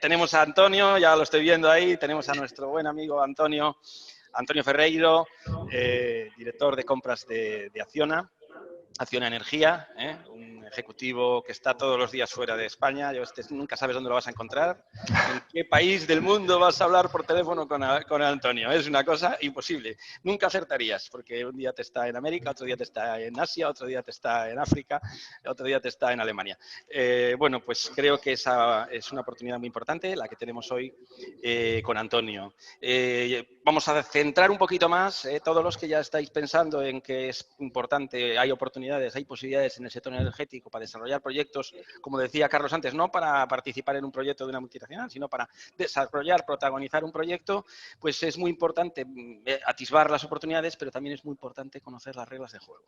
Tenemos a Antonio, ya lo estoy viendo ahí, tenemos a nuestro buen amigo Antonio Ferreiro, director de compras de Acciona Energía, un ejecutivo que está todos los días fuera de España. Nunca sabes dónde lo vas a encontrar, en qué país del mundo vas a hablar por teléfono con Antonio. Es una cosa imposible. Nunca acertarías, porque un día te está en América, otro día te está en Asia, otro día te está en África, otro día te está en Alemania. Bueno, pues creo que esa es una oportunidad muy importante, la que tenemos hoy con Antonio. Vamos a centrar un poquito más, todos los que ya estáis pensando en que es importante, hay oportunidades, hay posibilidades en el sector energético para desarrollar proyectos, como decía Carlos antes, no para participar en un proyecto de una multinacional, sino para desarrollar, protagonizar un proyecto, pues es muy importante atisbar las oportunidades, pero también es muy importante conocer las reglas de juego,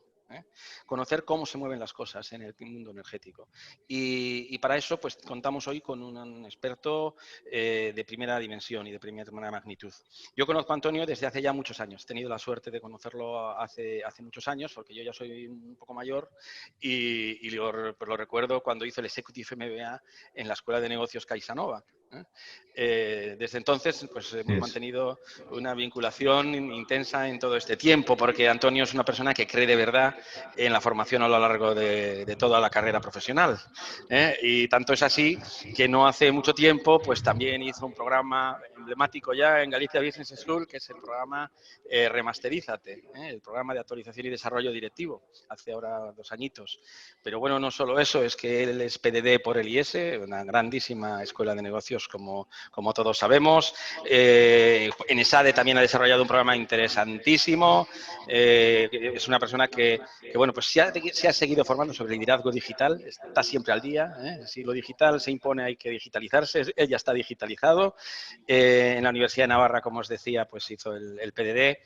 conocer cómo se mueven las cosas en el mundo energético. Y para eso, pues contamos hoy con un experto de primera dimensión y de primera magnitud. Yo conozco a Antonio desde hace ya muchos años. He tenido la suerte de conocerlo hace muchos años, porque yo ya soy un poco mayor y lo recuerdo cuando hizo el Executive MBA en la Escuela de Negocios Caixanova. Desde entonces, pues hemos mantenido una vinculación intensa en todo este tiempo, porque Antonio es una persona que cree de verdad en la formación a lo largo de toda la carrera profesional. Y tanto es así que no hace mucho tiempo, pues también hizo un programa emblemático ya en Galicia Business School, que es el programa Remasterízate, el programa de actualización y desarrollo directivo, hace ahora 2 añitos. Pero bueno, no solo eso, es que él es PDD por el IES, una grandísima escuela de negocios, como todos sabemos. En ESADE también ha desarrollado un programa interesantísimo. Es una persona que bueno, pues se ha seguido formando sobre liderazgo digital, está siempre al día. Si lo digital se impone, hay que digitalizarse. Él ya está digitalizado. En la Universidad de Navarra, como os decía, pues hizo el PDD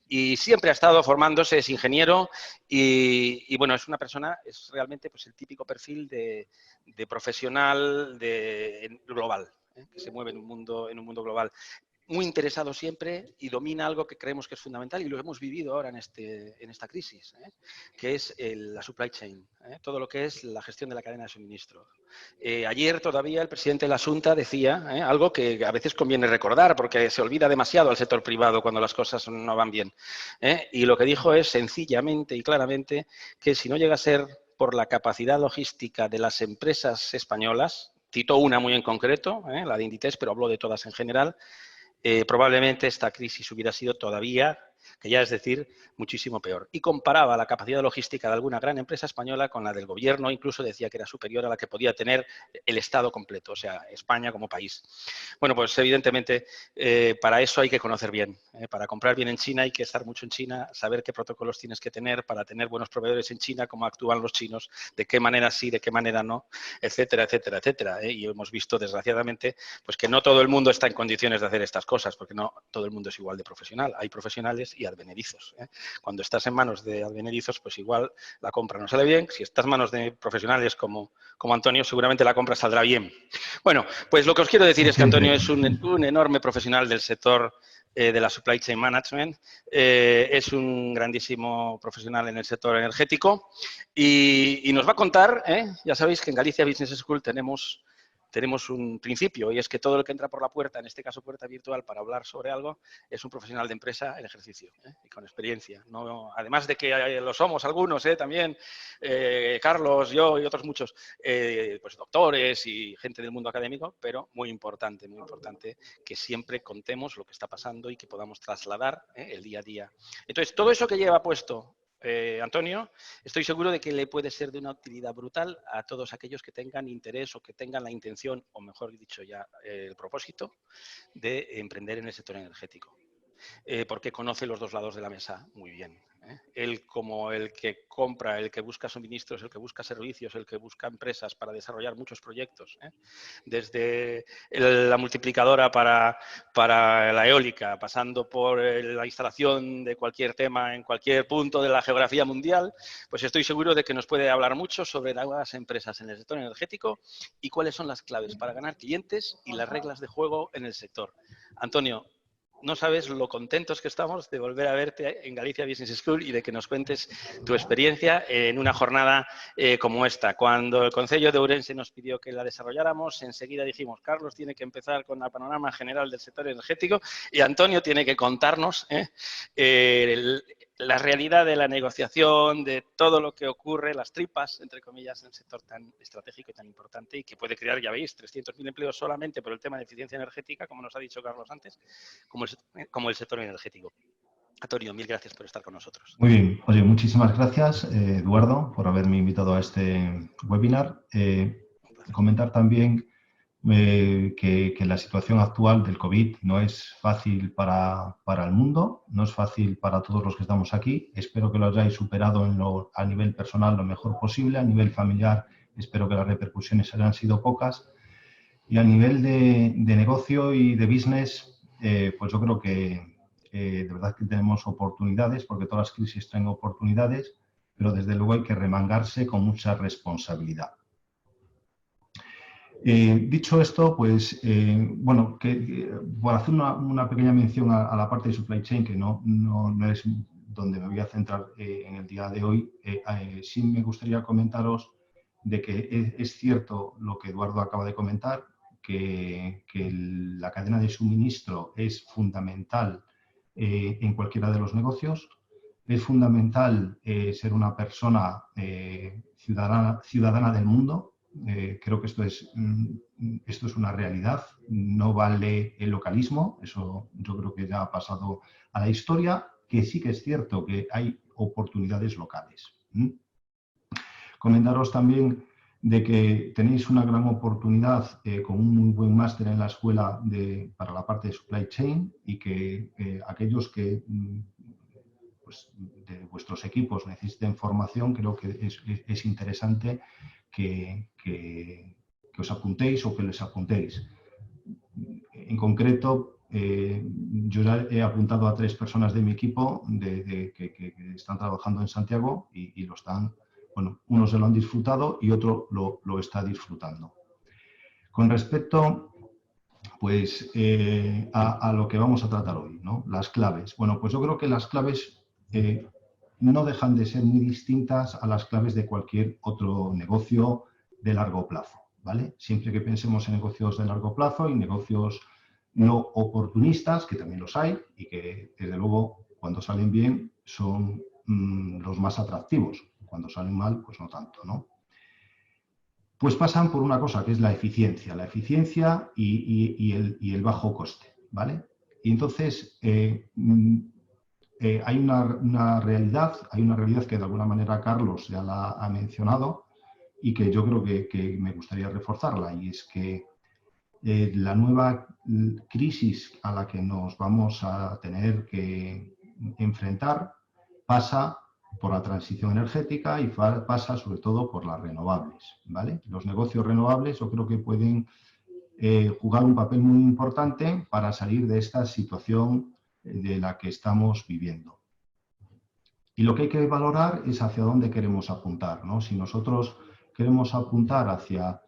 y siempre ha estado formándose, es ingeniero y bueno, es una persona, es realmente pues el típico perfil de profesional global, que se mueve en un mundo global. Muy interesado siempre y domina algo que creemos que es fundamental y lo hemos vivido ahora en esta crisis, que es la supply chain, todo lo que es la gestión de la cadena de suministro. Ayer todavía el presidente de la Xunta decía algo que a veces conviene recordar porque se olvida demasiado al sector privado cuando las cosas no van bien. Y lo que dijo es sencillamente y claramente que si no llega a ser por la capacidad logística de las empresas españolas, citó una muy en concreto, la de Inditex, pero habló de todas en general, probablemente esta crisis hubiera sido todavía, que ya es decir, muchísimo peor. Y comparaba la capacidad logística de alguna gran empresa española con la del gobierno, incluso decía que era superior a la que podía tener el Estado completo, o sea, España como país. Bueno, pues evidentemente para eso hay que conocer bien. Para comprar bien en China hay que estar mucho en China, saber qué protocolos tienes que tener para tener buenos proveedores en China, cómo actúan los chinos, de qué manera sí, de qué manera no, etcétera, etcétera, etcétera. Y hemos visto, desgraciadamente, pues que no todo el mundo está en condiciones de hacer estas cosas, porque no todo el mundo es igual de profesional. Hay profesionales y advenedizos. Cuando estás en manos de advenedizos, pues igual la compra no sale bien. Si estás en manos de profesionales como Antonio, seguramente la compra saldrá bien. Bueno, pues lo que os quiero decir es que Antonio es un enorme profesional del sector de la supply chain management, es un grandísimo profesional en el sector energético y nos va a contar, ya sabéis que en Galicia Business School tenemos un principio y es que todo el que entra por la puerta, en este caso puerta virtual, para hablar sobre algo, es un profesional de empresa en ejercicio y con experiencia. No, además de que lo somos algunos también, Carlos, yo y otros muchos, pues doctores y gente del mundo académico, pero muy importante que siempre contemos lo que está pasando y que podamos trasladar el día a día. Entonces, todo eso que lleva puesto Antonio, estoy seguro de que le puede ser de una utilidad brutal a todos aquellos que tengan interés o que tengan la intención, o mejor dicho ya, el propósito de emprender en el sector energético. Porque conoce los dos lados de la mesa muy bien. Él como el que compra, el que busca suministros, el que busca servicios, el que busca empresas para desarrollar muchos proyectos, desde la multiplicadora para la eólica, pasando por la instalación de cualquier tema en cualquier punto de la geografía mundial, pues estoy seguro de que nos puede hablar mucho sobre las empresas en el sector energético y cuáles son las claves para ganar clientes y las reglas de juego en el sector. Antonio, no sabes lo contentos que estamos de volver a verte en Galicia Business School y de que nos cuentes tu experiencia en una jornada como esta. Cuando el Concello de Ourense nos pidió que la desarrolláramos, enseguida dijimos, Carlos tiene que empezar con el panorama general del sector energético y Antonio tiene que contarnos la realidad de la negociación, de todo lo que ocurre, las tripas, entre comillas, en el sector tan estratégico y tan importante y que puede crear, ya veis, 300.000 empleos solamente por el tema de eficiencia energética, como nos ha dicho Carlos antes, como el sector energético. Antonio, mil gracias por estar con nosotros. Muy bien. Oye, muchísimas gracias, Eduardo, por haberme invitado a este webinar. Comentar también que la situación actual del COVID no es fácil para el mundo, no es fácil para todos los que estamos aquí. Espero que lo hayáis superado a nivel personal lo mejor posible, a nivel familiar espero que las repercusiones hayan sido pocas y a nivel de negocio y de business, pues yo creo que de verdad que tenemos oportunidades, porque todas las crisis traen oportunidades, pero desde luego hay que remangarse con mucha responsabilidad. Dicho esto, pues, bueno, por hacer una pequeña mención a la parte de supply chain, que no es donde me voy a centrar en el día de hoy, sí me gustaría comentaros de que es cierto lo que Eduardo acaba de comentar, que la cadena de suministro es fundamental en cualquiera de los negocios. Es fundamental ser una persona ciudadana del mundo. Creo que esto es una realidad, no vale el localismo, eso yo creo que ya ha pasado a la historia, que sí que es cierto que hay oportunidades locales. Comentaros también de que tenéis una gran oportunidad con un muy buen máster en la escuela para la parte de supply chain y que aquellos que pues, de vuestros equipos necesiten formación, creo que es interesante que os apuntéis o que les apuntéis. En concreto, yo ya he apuntado a 3 personas de mi equipo que están trabajando en Santiago y lo están, bueno, uno se lo han disfrutado y otro lo está disfrutando. Con respecto, pues, a lo que vamos a tratar hoy, ¿no? Las claves. Bueno, pues yo creo que las claves no dejan de ser muy distintas a las claves de cualquier otro negocio de largo plazo, ¿vale? Siempre que pensemos en negocios de largo plazo y negocios no oportunistas, que también los hay y que, desde luego, cuando salen bien son los más atractivos. Cuando salen mal, pues no tanto, ¿no? Pues pasan por una cosa que es la eficiencia y el bajo coste, ¿vale? Y entonces hay una realidad que de alguna manera Carlos ya la ha mencionado y que yo creo que me gustaría reforzarla, y es que la nueva crisis a la que nos vamos a tener que enfrentar pasa por la transición energética y pasa sobre todo por las renovables, ¿vale? Los negocios renovables yo creo que pueden jugar un papel muy importante para salir de esta situación de la que estamos viviendo. Y lo que hay que valorar es hacia dónde queremos apuntar, ¿no? Si nosotros queremos apuntar hacia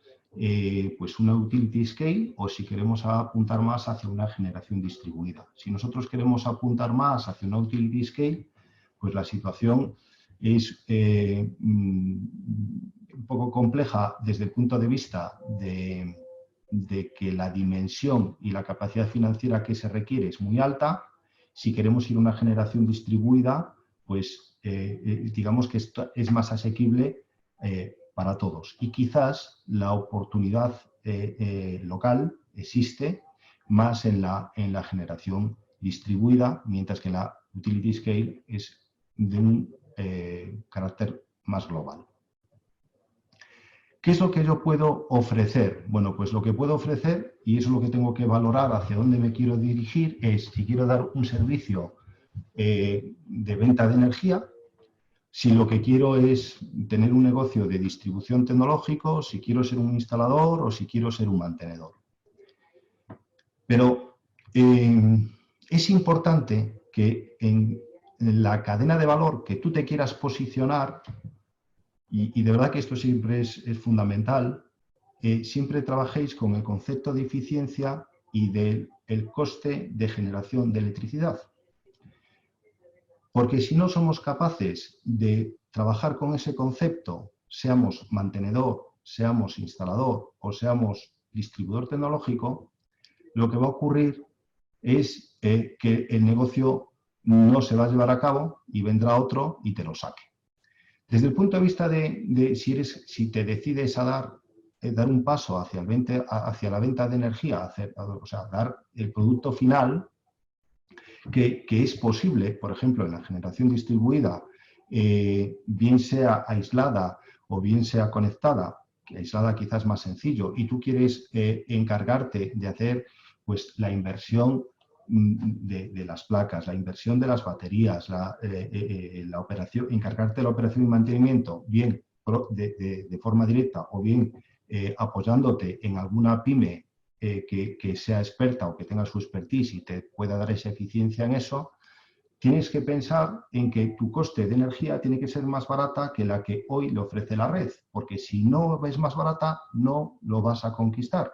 pues una utility scale o si queremos apuntar más hacia una generación distribuida. Si nosotros queremos apuntar más hacia una utility scale, pues la situación es un poco compleja desde el punto de vista de que la dimensión y la capacidad financiera que se requiere es muy alta. Si queremos ir a una generación distribuida, pues digamos que esto es más asequible para todos. Y quizás la oportunidad local existe más en la generación distribuida, mientras que la utility scale es de un carácter más global. ¿Qué es lo que yo puedo ofrecer? Bueno, pues lo que puedo ofrecer, y eso es lo que tengo que valorar hacia dónde me quiero dirigir, es si quiero dar un servicio de venta de energía, si lo que quiero es tener un negocio de distribución tecnológico, si quiero ser un instalador o si quiero ser un mantenedor. Pero es importante que en la cadena de valor que tú te quieras posicionar, y de verdad que esto siempre es fundamental, siempre trabajéis con el concepto de eficiencia y del coste de generación de electricidad. Porque si no somos capaces de trabajar con ese concepto, seamos mantenedor, seamos instalador o seamos distribuidor tecnológico, lo que va a ocurrir es que el negocio no se va a llevar a cabo y vendrá otro y te lo saque. Desde el punto de vista de si te decides a dar un paso hacia la venta de energía, o sea, dar el producto final, que es posible, por ejemplo, en la generación distribuida, bien sea aislada o bien sea conectada, que aislada quizás más sencillo, y tú quieres encargarte de hacer pues, la inversión de las placas, la inversión de las baterías, la operación, encargarte de la operación y mantenimiento, bien de forma directa o bien apoyándote en alguna pyme que sea experta o que tenga su expertise y te pueda dar esa eficiencia en eso, tienes que pensar en que tu coste de energía tiene que ser más barata que la que hoy le ofrece la red, porque si no es más barata, no lo vas a conquistar.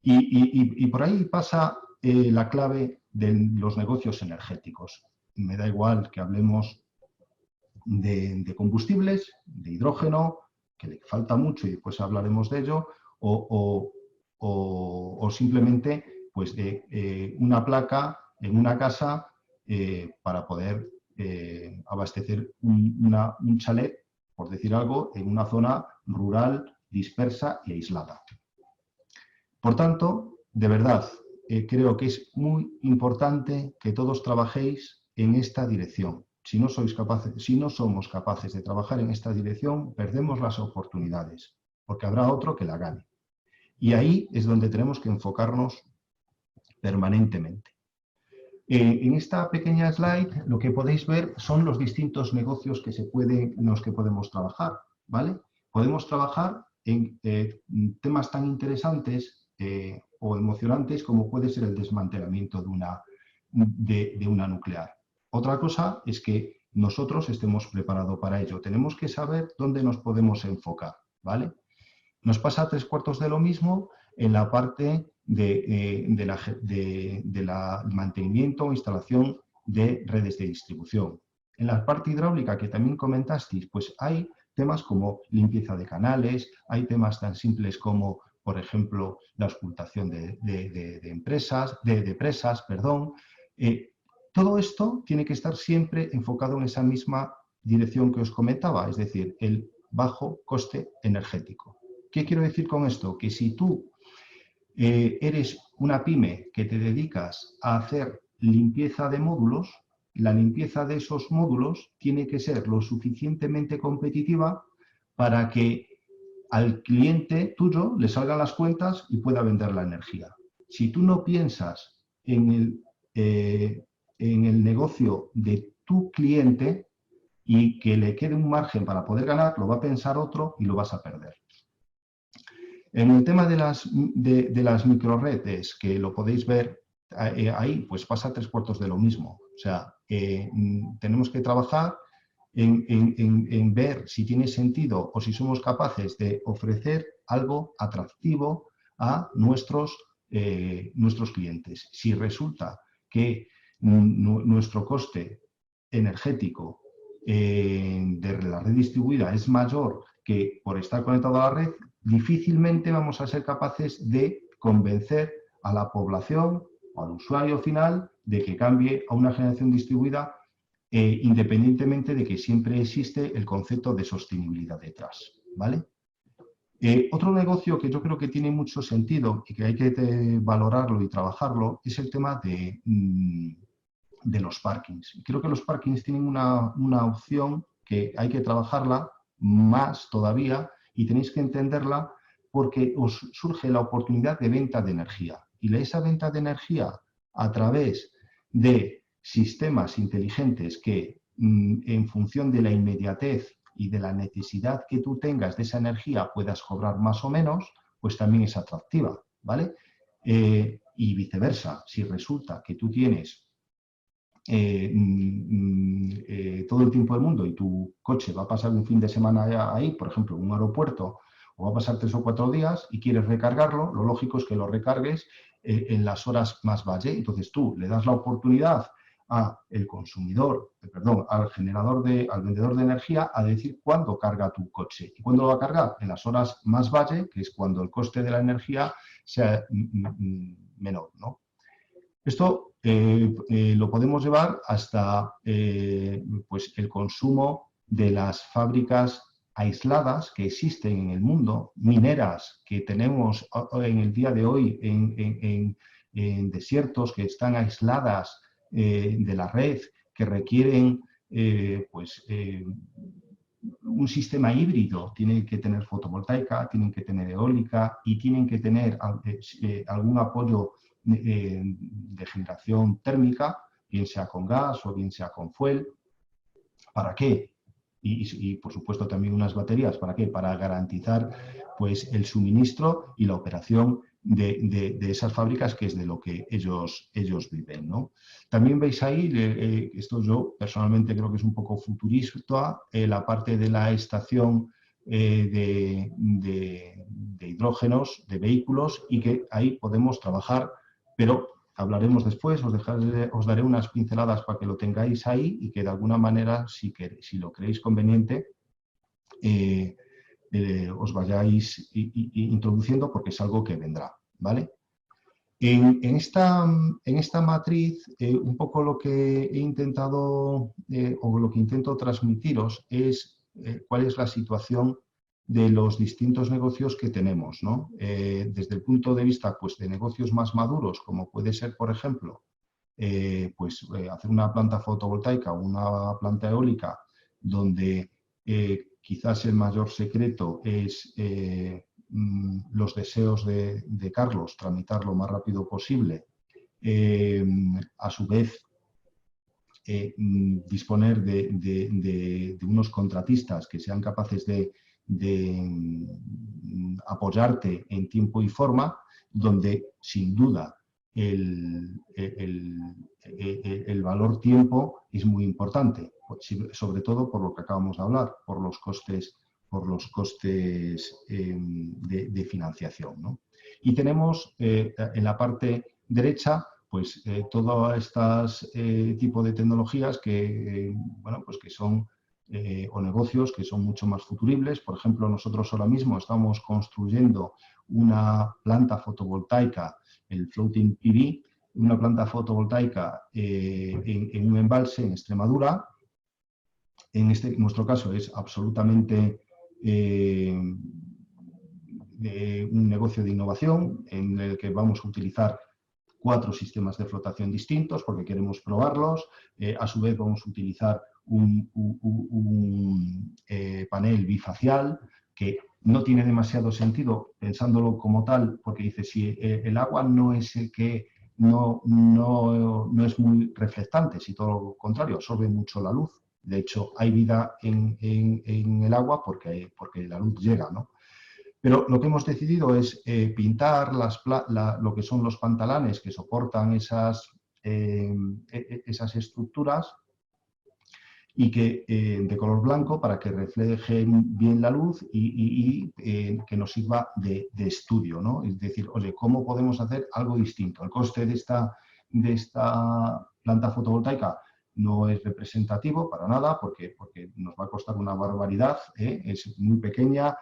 Y por ahí pasa la clave de los negocios energéticos. Me da igual que hablemos de combustibles, de hidrógeno, que le falta mucho y después hablaremos de ello, o simplemente pues, de una placa en una casa para poder abastecer un chalet, por decir algo, en una zona rural, dispersa y aislada. Por tanto, de verdad, creo que es muy importante que todos trabajéis en esta dirección. Si no somos capaces de trabajar en esta dirección, perdemos las oportunidades, porque habrá otro que la gane. Y ahí es donde tenemos que enfocarnos permanentemente. En esta pequeña slide lo que podéis ver son los distintos negocios en los que podemos trabajar, ¿vale? Podemos trabajar en temas tan interesantes o emocionantes como puede ser el desmantelamiento de una nuclear. Otra cosa es que nosotros estemos preparados para ello. Tenemos que saber dónde nos podemos enfocar, ¿vale? Nos pasa 3/4 de lo mismo en la parte del mantenimiento o instalación de redes de distribución. En la parte hidráulica que también comentasteis, pues hay temas como limpieza de canales, hay temas tan simples como, por ejemplo, la auscultación de presas, perdón. Todo esto tiene que estar siempre enfocado en esa misma dirección que os comentaba, es decir, el bajo coste energético. ¿Qué quiero decir con esto? Que si tú eres una pyme que te dedicas a hacer limpieza de módulos, la limpieza de esos módulos tiene que ser lo suficientemente competitiva para que al cliente tuyo le salgan las cuentas y pueda vender la energía. Si tú no piensas en el negocio de tu cliente y que le quede un margen para poder ganar, lo va a pensar otro y lo vas a perder. En el tema de las microredes, que lo podéis ver ahí, pues pasa 3/4 de lo mismo. O sea, tenemos que trabajar en ver si tiene sentido o si somos capaces de ofrecer algo atractivo a nuestros clientes. Si resulta que nuestro coste energético de la red distribuida es mayor que por estar conectado a la red, difícilmente vamos a ser capaces de convencer a la población o al usuario final de que cambie a una generación distribuida independientemente de que siempre existe el concepto de sostenibilidad detrás, ¿vale? Otro negocio que yo creo que tiene mucho sentido y que hay que valorarlo y trabajarlo es el tema de los parkings. Creo que los parkings tienen una opción que hay que trabajarla más todavía y tenéis que entenderla porque os surge la oportunidad de venta de energía. Y esa venta de energía a través de sistemas inteligentes que en función de la inmediatez y de la necesidad que tú tengas de esa energía puedas cobrar más o menos, pues también es atractiva, ¿vale? Y viceversa, si resulta que tú tienes todo el tiempo del mundo y tu coche va a pasar un fin de semana ahí, por ejemplo, en un aeropuerto o va a pasar 3 o 4 días y quieres recargarlo, lo lógico es que lo recargues en las horas más valle. Entonces tú le das la oportunidad al vendedor de energía a decir cuándo carga tu coche. ¿Y cuándo lo va a cargar? En las horas más valle, que es cuando el coste de la energía sea menor, ¿no? Esto lo podemos llevar hasta pues el consumo de las fábricas aisladas que existen en el mundo, mineras que tenemos en el día de hoy en desiertos que están aisladas de la red, que requieren un sistema híbrido. Tienen que tener fotovoltaica, tienen que tener eólica y tienen que tener algún apoyo de generación térmica, bien sea con gas o bien sea con fuel. ¿Para qué? Y por supuesto también unas baterías. ¿Para qué? Para garantizar pues, el suministro y la operación de esas fábricas, que es de lo que ellos viven, ¿no? También veis ahí, esto yo personalmente creo que es un poco futurista, la parte de la estación de hidrógenos, de vehículos, y que ahí podemos trabajar, pero hablaremos después, os daré unas pinceladas para que lo tengáis ahí y que de alguna manera, si lo creéis conveniente, os vayáis introduciendo, porque es algo que vendrá, ¿vale? En esta matriz, un poco lo que he intentado, o lo que intento transmitiros es cuál es la situación de los distintos negocios que tenemos, ¿no? Desde el punto de vista pues, de negocios más maduros, como puede ser, por ejemplo, hacer una planta fotovoltaica o una planta eólica, donde quizás el mayor secreto es los deseos de Carlos, tramitar lo más rápido posible, a su vez disponer de unos contratistas que sean capaces de apoyarte en tiempo y forma, donde sin duda el valor tiempo es muy importante, sobre todo por lo que acabamos de hablar, por los costes de financiación, ¿no? Y tenemos en la parte derecha pues todo este tipo de tecnologías que, que son o negocios que son mucho más futuribles. Por ejemplo, nosotros ahora mismo estamos construyendo una planta fotovoltaica, el Floating PV, una planta fotovoltaica en un embalse en Extremadura. En nuestro caso es absolutamente un negocio de innovación en el que vamos a utilizar 4 sistemas de flotación distintos porque queremos probarlos. A su vez vamos a utilizar un panel bifacial que no tiene demasiado sentido pensándolo como tal, porque dice, si el agua no es el que no es muy reflectante, si todo lo contrario, absorbe mucho la luz. De hecho, hay vida en el agua porque la luz llega, ¿no? Pero lo que hemos decidido es pintar lo que son los pantalanes que soportan esas estructuras, y que de color blanco, para que reflejen bien la luz y que nos sirva de estudio, ¿no? Es decir, oye, ¿cómo podemos hacer algo distinto? El coste de esta planta fotovoltaica no es representativo para nada, porque nos va a costar una barbaridad, es muy pequeña,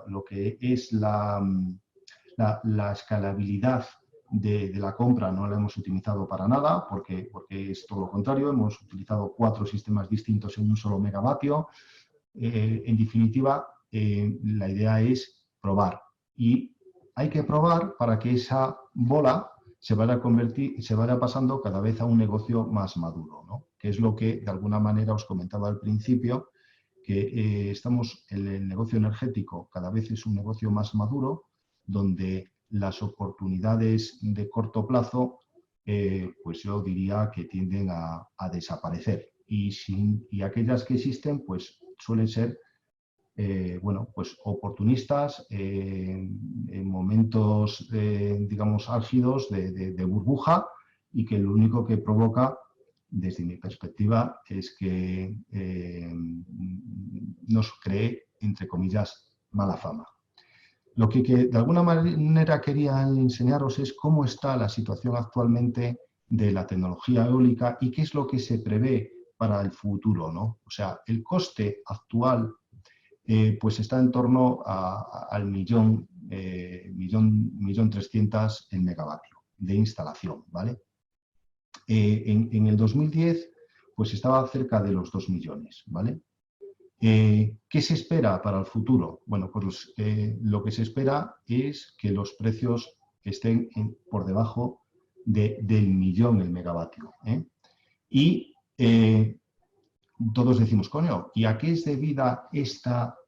lo que es la escalabilidad de la compra no la hemos utilizado para nada, porque es todo lo contrario, hemos utilizado 4 sistemas distintos en un solo megavatio. En definitiva, la idea es probar, y hay que probar para que esa bola se vaya pasando cada vez a un negocio más maduro, ¿no? Que es lo que de alguna manera os comentaba al principio, que el negocio energético cada vez es un negocio más maduro, donde las oportunidades de corto plazo, pues yo diría que tienden a desaparecer. Y aquellas que existen, pues suelen ser, pues oportunistas, en momentos, digamos, álgidos de burbuja, y que lo único que provoca desde mi perspectiva, es que nos cree, entre comillas, mala fama. Lo que de alguna manera quería enseñaros es cómo está la situación actualmente de la tecnología eólica y qué es lo que se prevé para el futuro, ¿no? O sea, el coste actual pues está en torno al millón 300 el megavatio de instalación, ¿vale? En el 2010 pues estaba cerca de los 2 millones, ¿vale? ¿Qué se espera para el futuro? Bueno, pues lo que se espera es que los precios estén por debajo del millón el megavatio. Y todos decimos, coño, ¿y a qué es debida esta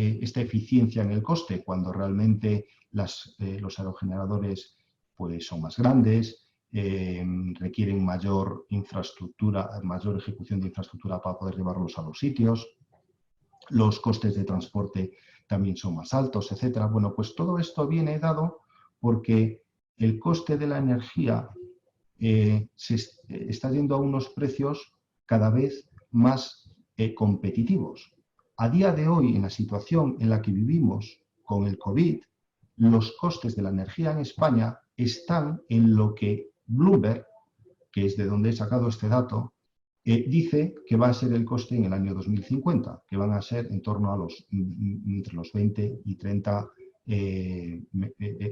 eficiencia en el coste? Cuando realmente los aerogeneradores pues, son más grandes, requieren mayor infraestructura, mayor ejecución de infraestructura para poder llevarlos a los sitios, los costes de transporte también son más altos, etcétera. Bueno, pues todo esto viene dado porque el coste de la energía se está yendo a unos precios cada vez más competitivos. A día de hoy, en la situación en la que vivimos con el COVID, los costes de la energía en España están en lo que Bloomberg, que es de donde he sacado este dato, dice que va a ser el coste en el año 2050, que van a ser en torno a entre los 20 y 30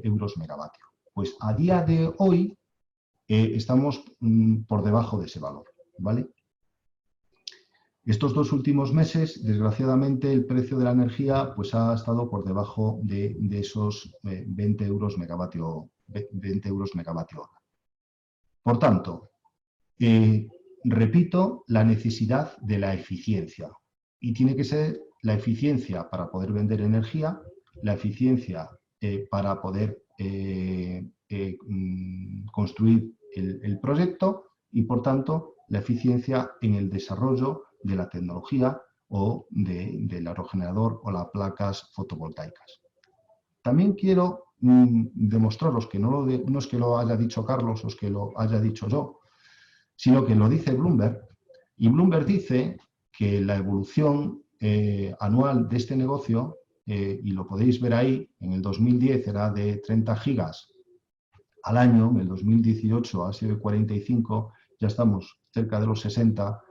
euros megavatio. Pues a día de hoy estamos por debajo de ese valor, ¿vale? Estos 2 últimos meses, desgraciadamente, el precio de la energía pues, ha estado por debajo de esos 20 euros megavatio hora. Por tanto, repito, la necesidad de la eficiencia. Y tiene que ser la eficiencia para poder vender energía, la eficiencia para poder construir el proyecto y, por tanto, la eficiencia en el desarrollo de la tecnología o del aerogenerador o las placas fotovoltaicas. También quiero demostraros que no es que lo haya dicho Carlos o es que lo haya dicho yo, sino que lo dice Bloomberg. Y Bloomberg dice que la evolución anual de este negocio, y lo podéis ver ahí, en el 2010 era de 30 gigas al año, en el 2018 ha sido de 45, ya estamos cerca de los 60,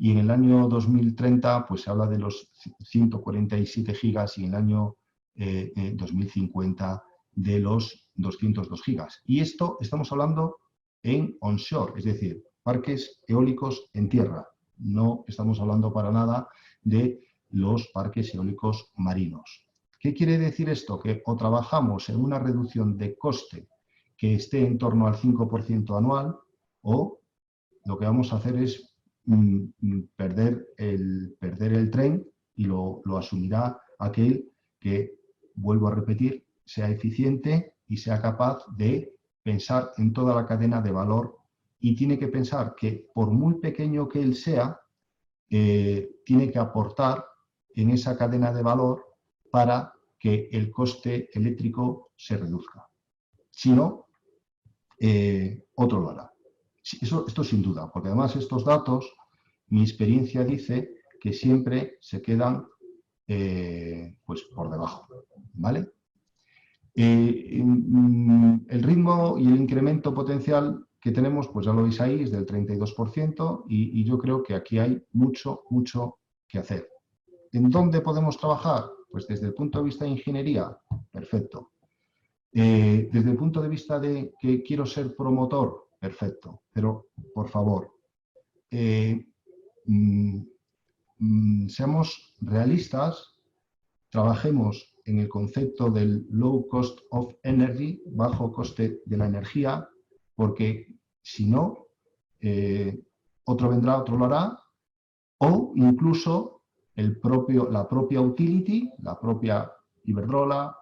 y en el año 2030 pues se habla de los 147 gigas y en el año 2050 de los 202 gigas. Y esto estamos hablando en onshore, es decir, parques eólicos en tierra. No estamos hablando para nada de los parques eólicos marinos. ¿Qué quiere decir esto? Que o trabajamos en una reducción de coste que esté en torno al 5% anual, o lo que vamos a hacer es perder el tren y lo asumirá aquel que, vuelvo a repetir, sea eficiente y sea capaz de pensar en toda la cadena de valor, y tiene que pensar que por muy pequeño que él sea, tiene que aportar en esa cadena de valor para que el coste eléctrico se reduzca. Si no, otro lo hará. Esto sin duda, porque además estos datos, mi experiencia dice que siempre se quedan pues por debajo, ¿vale? El ritmo y el incremento potencial que tenemos, pues ya lo veis ahí, es del 32% y yo creo que aquí hay mucho que hacer. ¿En dónde podemos trabajar? Pues desde el punto de vista de ingeniería, perfecto. Desde el punto de vista de que quiero ser promotor, perfecto. Pero, por favor, seamos realistas, trabajemos en el concepto del low cost of energy, bajo coste de la energía, porque si no, otro vendrá, otro lo hará, o incluso la propia utility, la propia Iberdrola,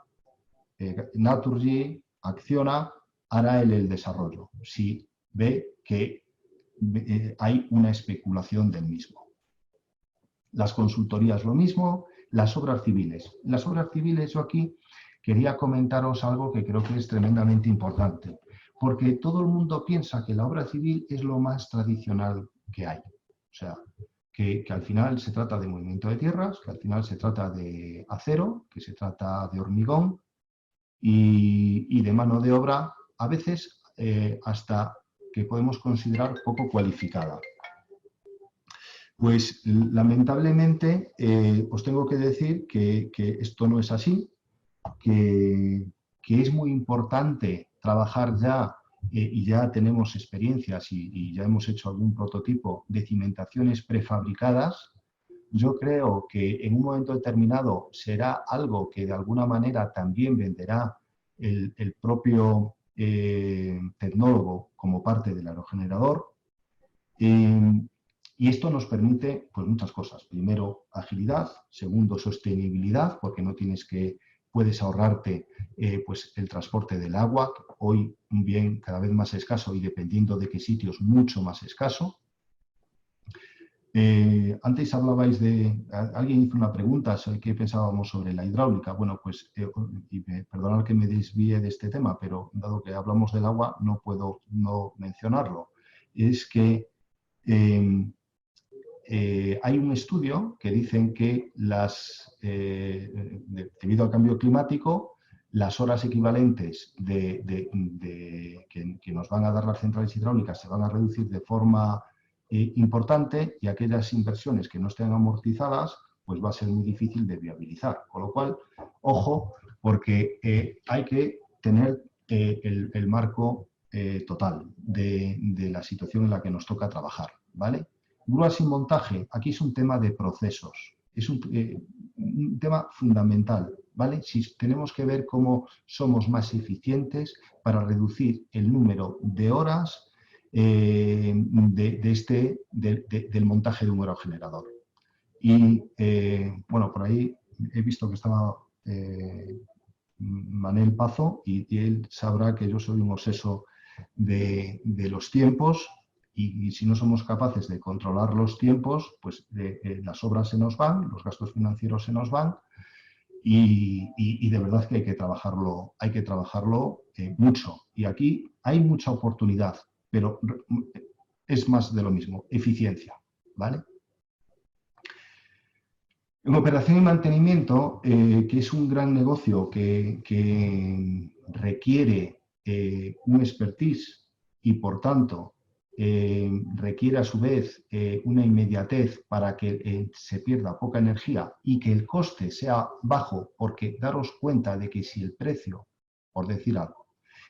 Naturgy, Acciona, hará el desarrollo, si ve que hay una especulación del mismo. Las consultorías lo mismo, las obras civiles. Las obras civiles, yo aquí quería comentaros algo que creo que es tremendamente importante. porque todo el mundo piensa que la obra civil es lo más tradicional que hay. O sea, que al final se trata de movimiento de tierras, que al final se trata de acero, que se trata de hormigón y de mano de obra, a veces hasta que podemos considerar poco cualificada. Pues lamentablemente os tengo que decir que esto no es así, que es muy importante trabajar ya, y ya tenemos experiencias y ya hemos hecho algún prototipo de cimentaciones prefabricadas. Yo creo que en un momento determinado será algo que de alguna manera también venderá el propio tecnólogo como parte del aerogenerador. Y esto nos permite pues, muchas cosas. Primero, agilidad. Segundo, sostenibilidad, porque no puedes ahorrarte pues, el transporte del agua, hoy un bien cada vez más escaso y dependiendo de qué sitios, mucho más escaso. Antes hablabais alguien hizo una pregunta sobre qué pensábamos sobre la hidráulica. Bueno, pues, perdonad que me desvíe de este tema, pero dado que hablamos del agua, no puedo no mencionarlo. Es que hay un estudio que dicen que debido al cambio climático, las horas equivalentes que nos van a dar las centrales hidráulicas se van a reducir de forma importante y aquellas inversiones que no estén amortizadas, pues va a ser muy difícil de viabilizar. Con lo cual, ojo, porque hay que tener el marco total de la situación en la que nos toca trabajar, ¿vale? Grúas sin montaje, aquí es un tema de procesos, es un tema fundamental, ¿vale? Si tenemos que ver cómo somos más eficientes para reducir el número de horas del montaje de un aerogenerador. Y, bueno, por ahí he visto que estaba Manel Pazo y él sabrá que yo soy un obseso de los tiempos. Y si no somos capaces de controlar los tiempos, pues las obras se nos van, los gastos financieros se nos van y de verdad que hay que trabajarlo mucho. Y aquí hay mucha oportunidad, pero es más de lo mismo, eficiencia, ¿vale? En operación y mantenimiento, que es un gran negocio que requiere un expertise y, por tanto, requiere a su vez una inmediatez para que se pierda poca energía y que el coste sea bajo, porque daros cuenta de que si el precio, por decir algo,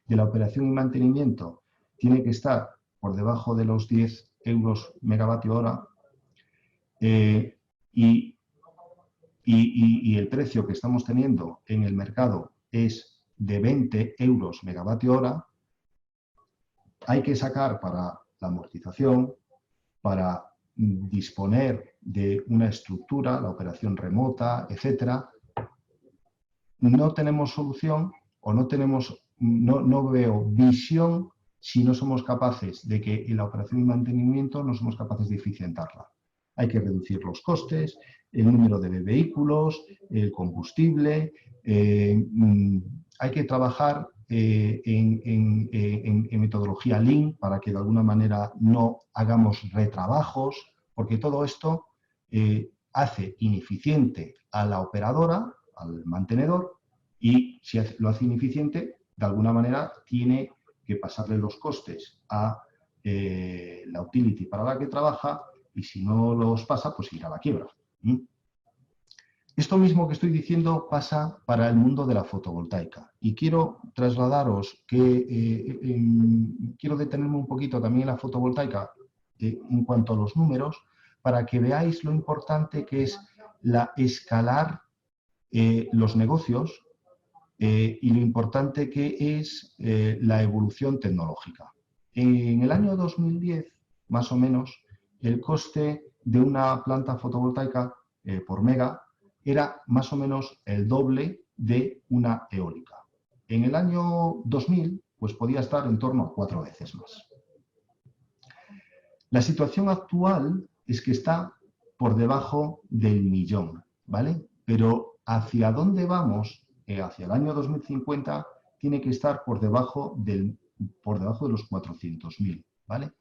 de la operación y mantenimiento tiene que estar por debajo de los 10 euros megavatio hora y el precio que estamos teniendo en el mercado es de 20 euros megavatio hora, hay que sacar para la amortización, para disponer de una estructura, la operación remota, etcétera. No tenemos solución o no veo visión si no somos capaces de que en la operación y mantenimiento no somos capaces de eficientarla. Hay que reducir los costes, el número de vehículos, el combustible, hay que trabajar en metodología Lean para que de alguna manera no hagamos retrabajos, porque todo esto hace ineficiente a la operadora, al mantenedor, y si lo hace ineficiente, de alguna manera tiene que pasarle los costes a la utility para la que trabaja y si no los pasa, pues irá a la quiebra. Esto mismo que estoy diciendo pasa para el mundo de la fotovoltaica y quiero trasladaros que quiero detenerme un poquito también en la fotovoltaica en cuanto a los números para que veáis lo importante que es escalar los negocios y lo importante que es la evolución tecnológica. En el año 2010, más o menos, el coste de una planta fotovoltaica por mega era más o menos el doble de una eólica. En el año 2000, pues podía estar en torno a 4 veces más. La situación actual es que está por debajo del 1.000.000, ¿vale? Pero ¿hacia dónde vamos? Hacia el año 2050 tiene que estar por debajo del por debajo de los 400.000, ¿vale?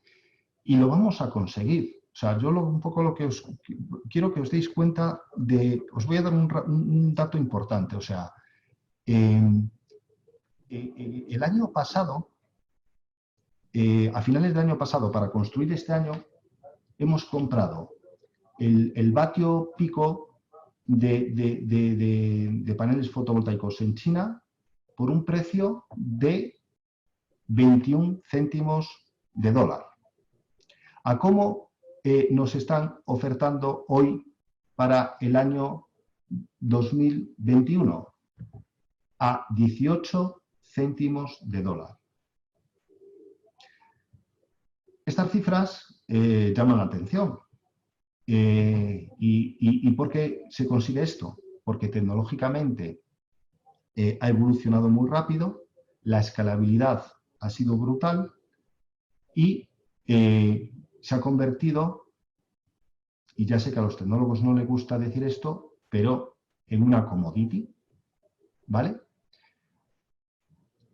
Y lo vamos a conseguir. O sea, yo un poco lo que quiero que os deis cuenta de... Os voy a dar un dato importante. O sea, el año pasado, a finales del año pasado, para construir este año, hemos comprado el vatio pico de paneles fotovoltaicos en China por un precio de 21 céntimos de dólar. ¿A cómo nos están ofertando hoy para el año 2021? A 18 céntimos de dólar. Estas cifras llaman la atención. ¿Y por qué se consigue esto? Porque tecnológicamente ha evolucionado muy rápido, la escalabilidad ha sido brutal y se ha convertido, y ya sé que a los tecnólogos no les gusta decir esto, pero en una commodity, ¿vale?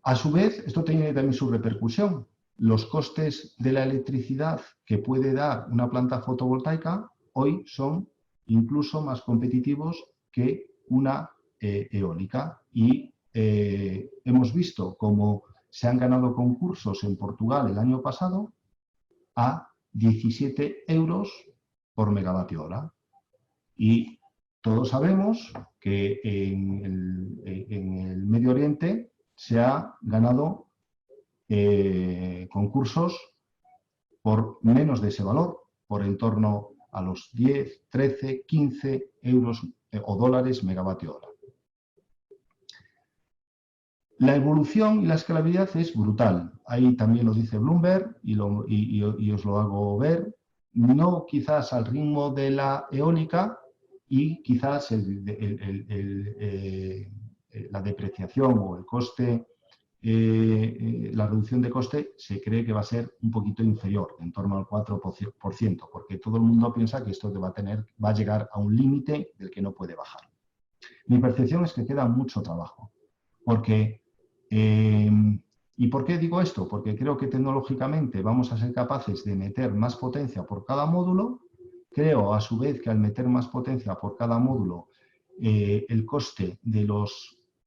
A su vez, esto tiene también su repercusión. Los costes de la electricidad que puede dar una planta fotovoltaica hoy son incluso más competitivos que una eólica. Y hemos visto cómo se han ganado concursos en Portugal el año pasado a 17 euros por megavatio hora. Y todos sabemos que en el Medio Oriente se ha ganado concursos por menos de ese valor, por en torno a los 10, 13, 15 euros o dólares megavatio hora. La evolución y la escalabilidad es brutal. Ahí también lo dice Bloomberg y os lo hago ver. No quizás al ritmo de la eólica y quizás la depreciación o el coste, la reducción de coste se cree que va a ser un poquito inferior, en torno al 4%, porque todo el mundo piensa que esto va a llegar a un límite del que no puede bajar. Mi percepción es que queda mucho trabajo, porque... ¿Y por qué digo esto? Porque creo que tecnológicamente vamos a ser capaces de meter más potencia por cada módulo. Creo, a su vez, que al meter más potencia por cada módulo, el coste de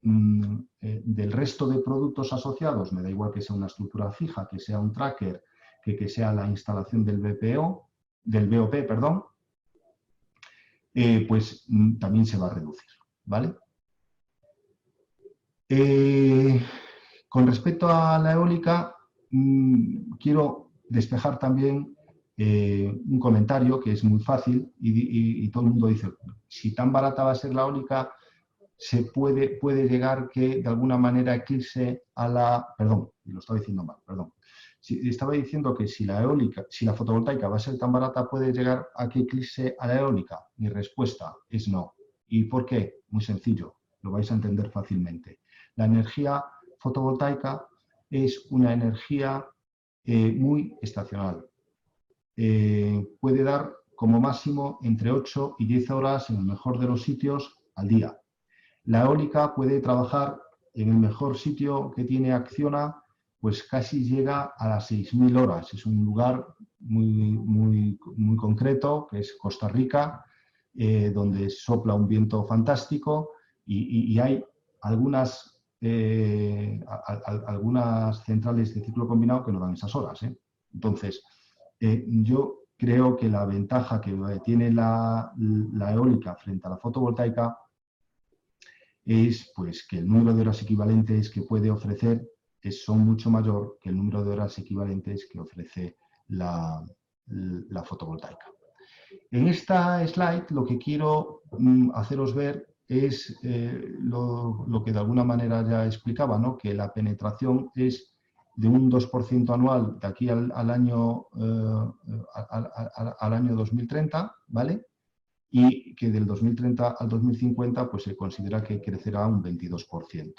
del resto de productos asociados, me da igual que sea una estructura fija, que sea un tracker, que sea la instalación del BOP, perdón, pues también se va a reducir, ¿vale? Con respecto a la eólica, quiero despejar también un comentario que es muy fácil y todo el mundo dice, si tan barata va a ser la eólica, se puede llegar que de alguna manera eclipse a la... Perdón, lo estaba diciendo mal, perdón. Estaba diciendo que si la fotovoltaica va a ser tan barata, puede llegar a que eclipse a la eólica. Mi respuesta es no. ¿Y por qué? Muy sencillo, lo vais a entender fácilmente. La energía fotovoltaica es una energía muy estacional. Puede dar como máximo entre 8 y 10 horas en el mejor de los sitios al día. La eólica puede trabajar en el mejor sitio que tiene Acciona, pues casi llega a las 6.000 horas. Es un lugar muy concreto, que es Costa Rica, donde sopla un viento fantástico y hay algunas centrales de ciclo combinado que no dan esas horas. Entonces, yo creo que la ventaja que tiene la eólica frente a la fotovoltaica es pues, que el número de horas equivalentes que puede ofrecer son mucho mayor que el número de horas equivalentes que ofrece la fotovoltaica. En esta slide lo que quiero haceros ver es lo que de alguna manera ya explicaba, ¿no? Que la penetración es de un 2% anual de aquí al año 2030, ¿vale? Y que del 2030 al 2050 pues, se considera que crecerá un 22%.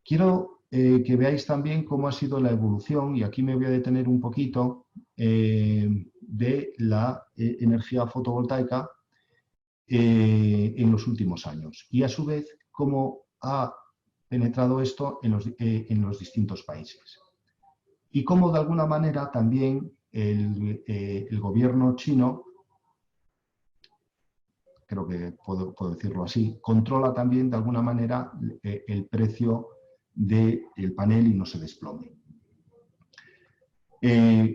Quiero que veáis también cómo ha sido la evolución, y aquí me voy a detener un poquito, de la energía fotovoltaica en los últimos años. Y a su vez, cómo ha penetrado esto en los distintos países. Y cómo de alguna manera también el gobierno chino, creo que puedo decirlo así, controla también de alguna manera el precio del panel y no se desplome.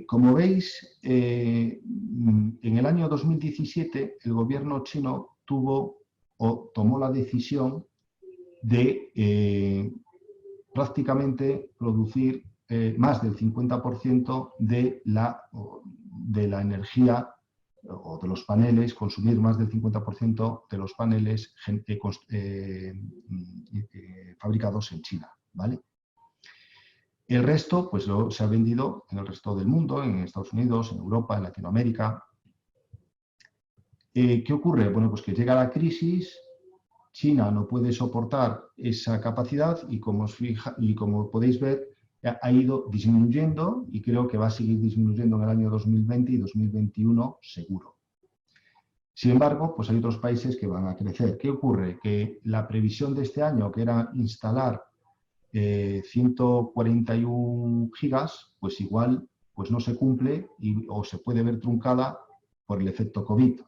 Como veis, en el año 2017 el gobierno chino tomó la decisión de prácticamente producir más del 50% de la energía o de los paneles, consumir más del 50% de los paneles fabricados en China, ¿vale? El resto, pues se ha vendido en el resto del mundo, en Estados Unidos, en Europa, en Latinoamérica. ¿Qué ocurre? Bueno, pues que llega la crisis, China no puede soportar esa capacidad y como podéis ver, ha ido disminuyendo y creo que va a seguir disminuyendo en el año 2020 y 2021 seguro. Sin embargo, pues hay otros países que van a crecer. ¿Qué ocurre? Que la previsión de este año, que era instalar 141 gigas, pues igual pues no se cumple o se puede ver truncada por el efecto COVID.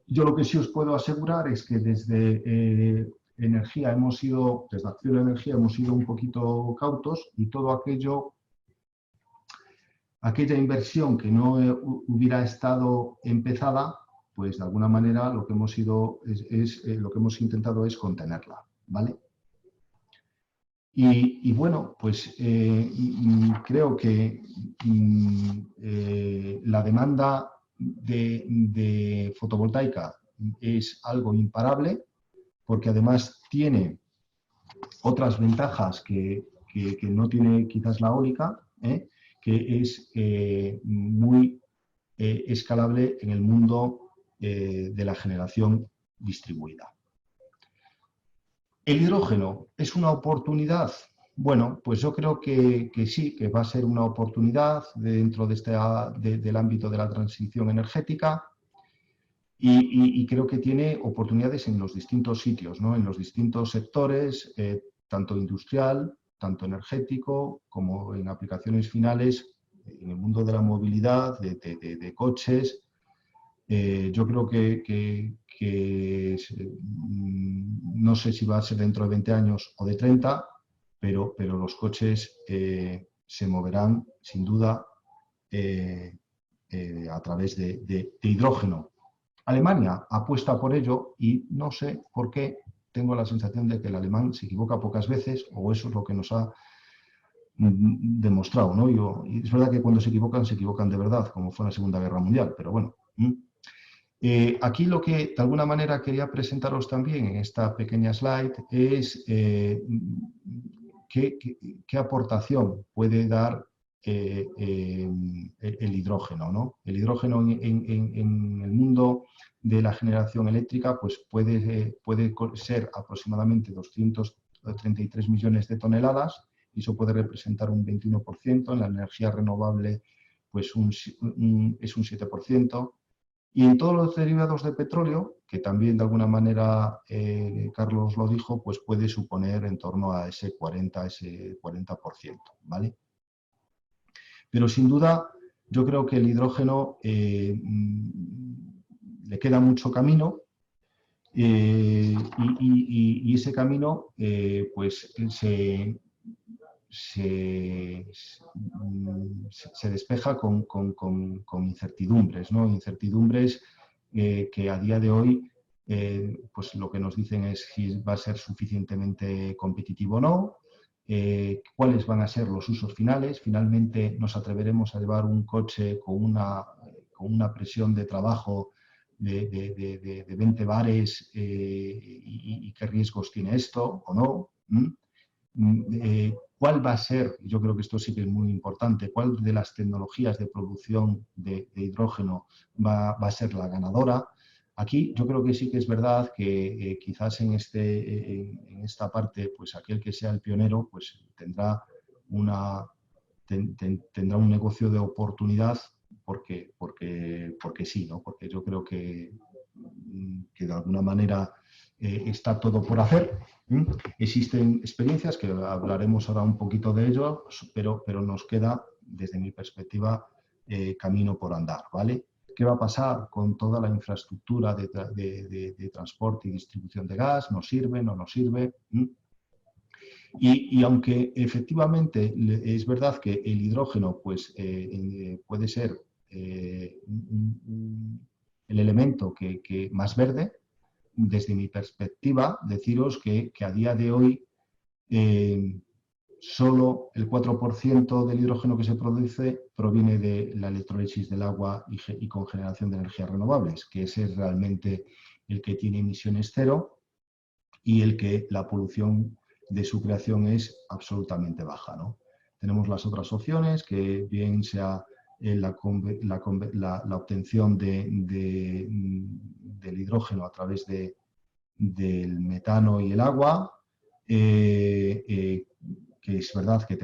Yo lo que sí os puedo asegurar es que desde desde Acciona Energía hemos sido un poquito cautos y todo aquella inversión que no hubiera estado empezada, pues de alguna manera lo que hemos intentado es contenerla, ¿vale? Y bueno, pues creo que la demanda de fotovoltaica es algo imparable, porque además tiene otras ventajas que no tiene quizás la eólica, que es muy escalable en el mundo de la generación distribuida. ¿El hidrógeno es una oportunidad? Bueno, pues yo creo que sí, que va a ser una oportunidad dentro del ámbito de la transición energética y creo que tiene oportunidades en los distintos sitios, ¿no? En los distintos sectores, tanto industrial, tanto energético, como en aplicaciones finales, en el mundo de la movilidad, de coches. Yo creo que no sé si va a ser dentro de 20 años o de 30, pero los coches se moverán sin duda a través de hidrógeno. Alemania apuesta por ello y no sé por qué tengo la sensación de que el alemán se equivoca pocas veces, o eso es lo que nos ha demostrado, ¿no? Y es verdad que cuando se equivocan de verdad, como fue en la Segunda Guerra Mundial, pero bueno. Aquí lo que de alguna manera quería presentaros también en esta pequeña slide es qué aportación puede dar el hidrógeno, ¿no? El hidrógeno en el mundo de la generación eléctrica pues puede ser aproximadamente 233 millones de toneladas y eso puede representar un 21%, en la energía renovable pues es un 7%. Y en todos los derivados de petróleo, que también de alguna manera Carlos lo dijo, pues puede suponer en torno a ese 40%, ¿vale? Pero sin duda, yo creo que el hidrógeno le queda mucho camino y ese camino pues se despeja con incertidumbres, ¿no? Incertidumbres que a día de hoy pues lo que nos dicen es si va a ser suficientemente competitivo o no, cuáles van a ser los usos finales. Finalmente nos atreveremos a llevar un coche con una presión de trabajo de 20 bares y qué riesgos tiene esto o no. ¿Cuál va a ser? Yo creo que esto sí que es muy importante. ¿Cuál de las tecnologías de producción de hidrógeno va a ser la ganadora? Aquí yo creo que sí que es verdad que quizás en esta parte, pues aquel que sea el pionero, pues tendrá un negocio de oportunidad porque sí, ¿no? Porque yo creo que de alguna manera está todo por hacer. Existen experiencias que hablaremos ahora un poquito de ello, pero nos queda, desde mi perspectiva, camino por andar, ¿vale? ¿Qué va a pasar con toda la infraestructura de transporte y distribución de gas? ¿Nos sirve? ¿No nos sirve? Y aunque efectivamente es verdad que el hidrógeno pues, puede ser el elemento que más verde, desde mi perspectiva, deciros que a día de hoy solo el 4% del hidrógeno que se produce proviene de la electrólisis del agua y con generación de energías renovables, que ese es realmente el que tiene emisiones cero y el que la polución de su creación es absolutamente baja, ¿no? Tenemos las otras opciones, que bien sea la obtención del hidrógeno a través del metano y el agua, que es verdad que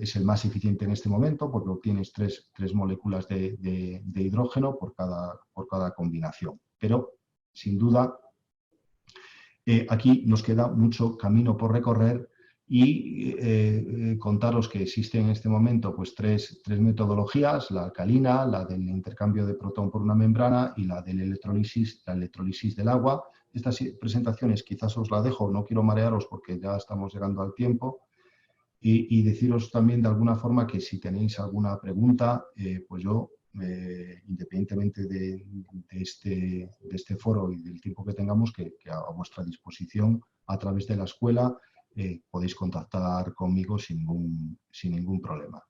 es el más eficiente en este momento porque obtienes tres moléculas de hidrógeno por cada combinación. Pero, sin duda, aquí nos queda mucho camino por recorrer y contaros que existen en este momento pues, tres metodologías: la alcalina, la del intercambio de protón por una membrana y la de la electrólisis del agua. Estas presentaciones quizás os las dejo, no quiero marearos porque ya estamos llegando al tiempo, y deciros también de alguna forma que si tenéis alguna pregunta, pues yo, independientemente de este foro y del tiempo que tengamos, que a vuestra disposición a través de la escuela, podéis contactar conmigo sin ningún problema.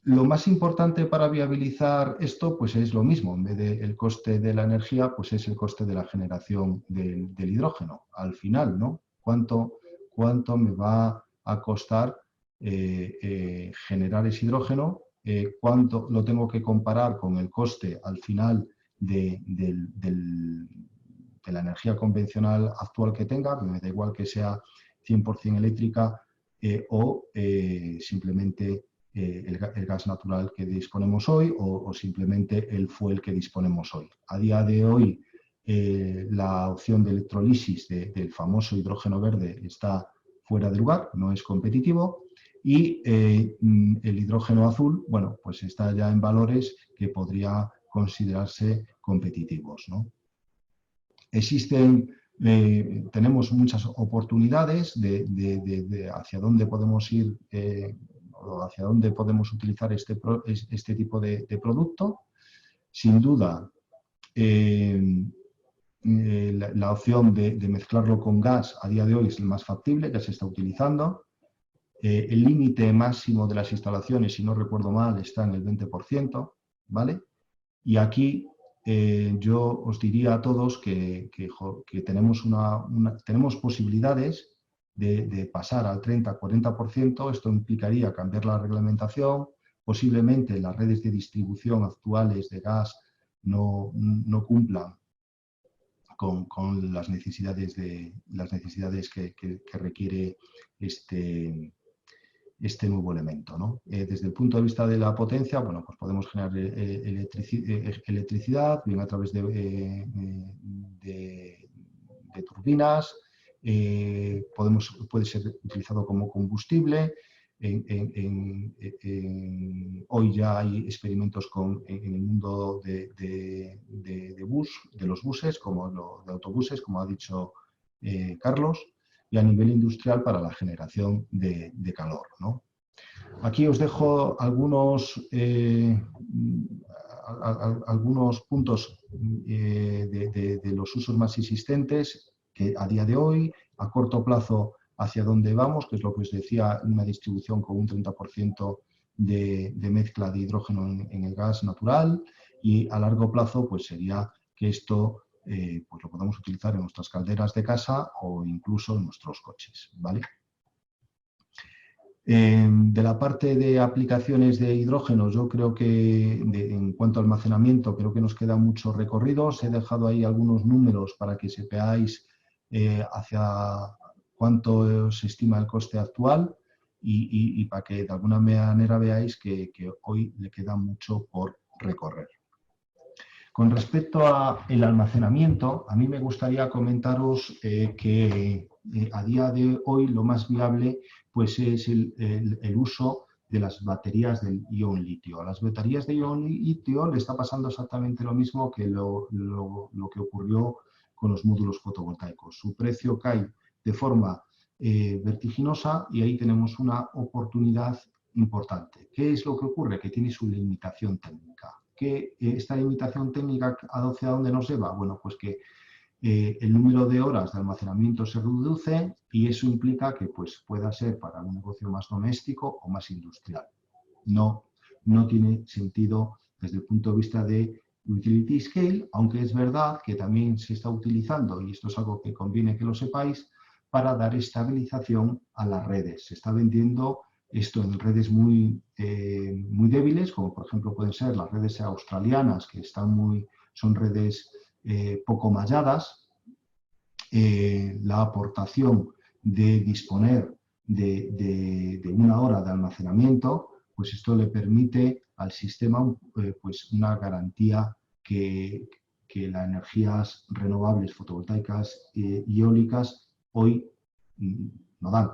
Lo más importante para viabilizar esto pues es lo mismo. En vez del coste de la energía, pues es el coste de la generación del hidrógeno. Al final, ¿no? ¿Cuánto me va a costar generar ese hidrógeno? ¿Cuánto lo tengo que comparar con el coste al final de la energía convencional actual que tenga? Me da igual que sea 100% eléctrica o simplemente el gas natural que disponemos hoy o simplemente el fuel que disponemos hoy. A día de hoy, la opción de electrolisis del famoso hidrógeno verde está fuera de lugar, no es competitivo, y el hidrógeno azul, bueno, pues está ya en valores que podría considerarse competitivos, ¿no? Tenemos muchas oportunidades de hacia dónde podemos ir o hacia dónde podemos utilizar este tipo de producto. Sin duda, la opción de mezclarlo con gas a día de hoy es el más factible, ya se está utilizando. El límite máximo de las instalaciones, si no recuerdo mal, está en el 20%, ¿vale? Y aquí yo os diría a todos que tenemos posibilidades de pasar al 30-40%. Esto implicaría cambiar la reglamentación. Posiblemente las redes de distribución actuales de gas no cumplan con las necesidades que requiere este nuevo elemento, ¿no? Desde el punto de vista de la potencia, bueno, pues podemos generar electricidad, bien a través de turbinas, puede ser utilizado como combustible. Hoy ya hay experimentos en el mundo de los buses, como de autobuses, como ha dicho Carlos, y a nivel industrial para la generación de calor, ¿no? Aquí os dejo algunos puntos de los usos más existentes que a día de hoy, a corto plazo, hacia dónde vamos, que es lo que os decía, una distribución con un 30% de mezcla de hidrógeno en el gas natural, y a largo plazo pues sería que esto pues lo podamos utilizar en nuestras calderas de casa o incluso en nuestros coches, ¿vale? De la parte de aplicaciones de hidrógeno, yo creo que en cuanto a almacenamiento, creo que nos queda mucho recorrido. Os he dejado ahí algunos números para que sepáis hacia cuánto se estima el coste actual y para que de alguna manera veáis que hoy le queda mucho por recorrer. Con respecto al almacenamiento, a mí me gustaría comentaros que a día de hoy lo más viable pues, es el uso de las baterías del ion litio. A las baterías de ion litio le está pasando exactamente lo mismo que lo que ocurrió con los módulos fotovoltaicos. Su precio cae de forma vertiginosa y ahí tenemos una oportunidad importante. ¿Qué es lo que ocurre? Que tiene su limitación técnica. ¿Que esta limitación técnica hacia dónde nos lleva? Bueno, pues que el número de horas de almacenamiento se reduce y eso implica que pues, pueda ser para un negocio más doméstico o más industrial. No tiene sentido desde el punto de vista de utility scale, aunque es verdad que también se está utilizando, y esto es algo que conviene que lo sepáis, para dar estabilización a las redes. Se está vendiendo esto en redes muy débiles, como por ejemplo pueden ser las redes australianas, que son redes poco malladas. La aportación de disponer de una hora de almacenamiento, pues esto le permite al sistema pues una garantía que las energías renovables fotovoltaicas y eólicas hoy no dan.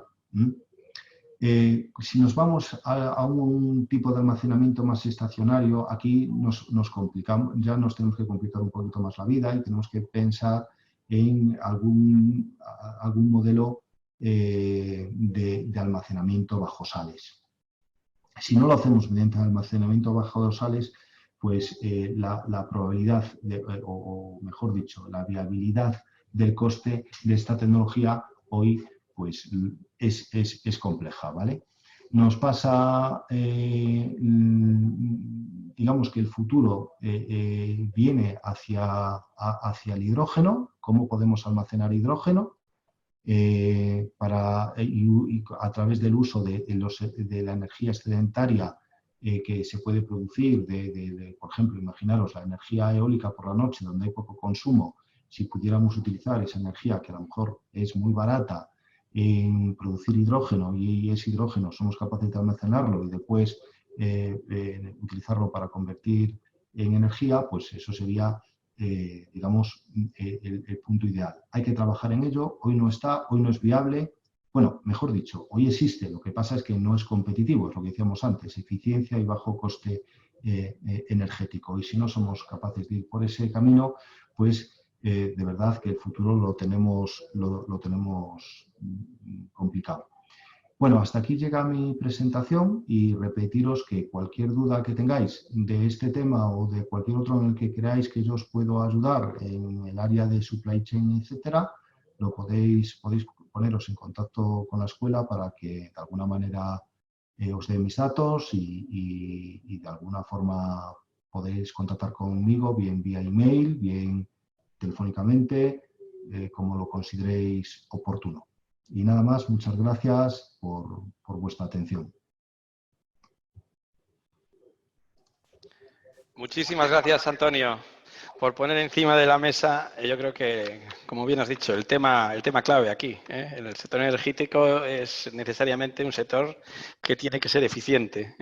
Si nos vamos a un tipo de almacenamiento más estacionario, aquí nos complicamos, ya nos tenemos que complicar un poquito más la vida y tenemos que pensar en algún modelo de almacenamiento bajo sales. Si no lo hacemos mediante almacenamiento bajo sales, pues la probabilidad, o mejor dicho, la viabilidad del coste de esta tecnología hoy pues es compleja, ¿vale? Nos pasa, digamos que el futuro viene hacia el hidrógeno, cómo podemos almacenar hidrógeno, a través del uso de la energía excedentaria que se puede producir, por ejemplo, imaginaros la energía eólica por la noche, donde hay poco consumo, si pudiéramos utilizar esa energía, que a lo mejor es muy barata, en producir hidrógeno, y ese hidrógeno somos capaces de almacenarlo y después utilizarlo para convertir en energía, pues eso sería, digamos, el punto ideal. Hay que trabajar en ello, hoy no está, hoy no es viable. Bueno, mejor dicho, hoy existe, lo que pasa es que no es competitivo, es lo que decíamos antes, eficiencia y bajo coste energético. Y si no somos capaces de ir por ese camino, pues de verdad que el futuro lo tenemos complicado. Bueno, hasta aquí llega mi presentación y repetiros que cualquier duda que tengáis de este tema o de cualquier otro en el que creáis que yo os puedo ayudar en el área de supply chain, etcétera, podéis poneros en contacto con la escuela para que de alguna manera os dé mis datos y de alguna forma podéis contactar conmigo, bien vía email, bien telefónicamente, como lo consideréis oportuno. Y nada más, muchas gracias por vuestra atención. Muchísimas gracias, Antonio, por poner encima de la mesa, yo creo que, como bien has dicho, el tema clave aquí. El sector energético es necesariamente un sector que tiene que ser eficiente.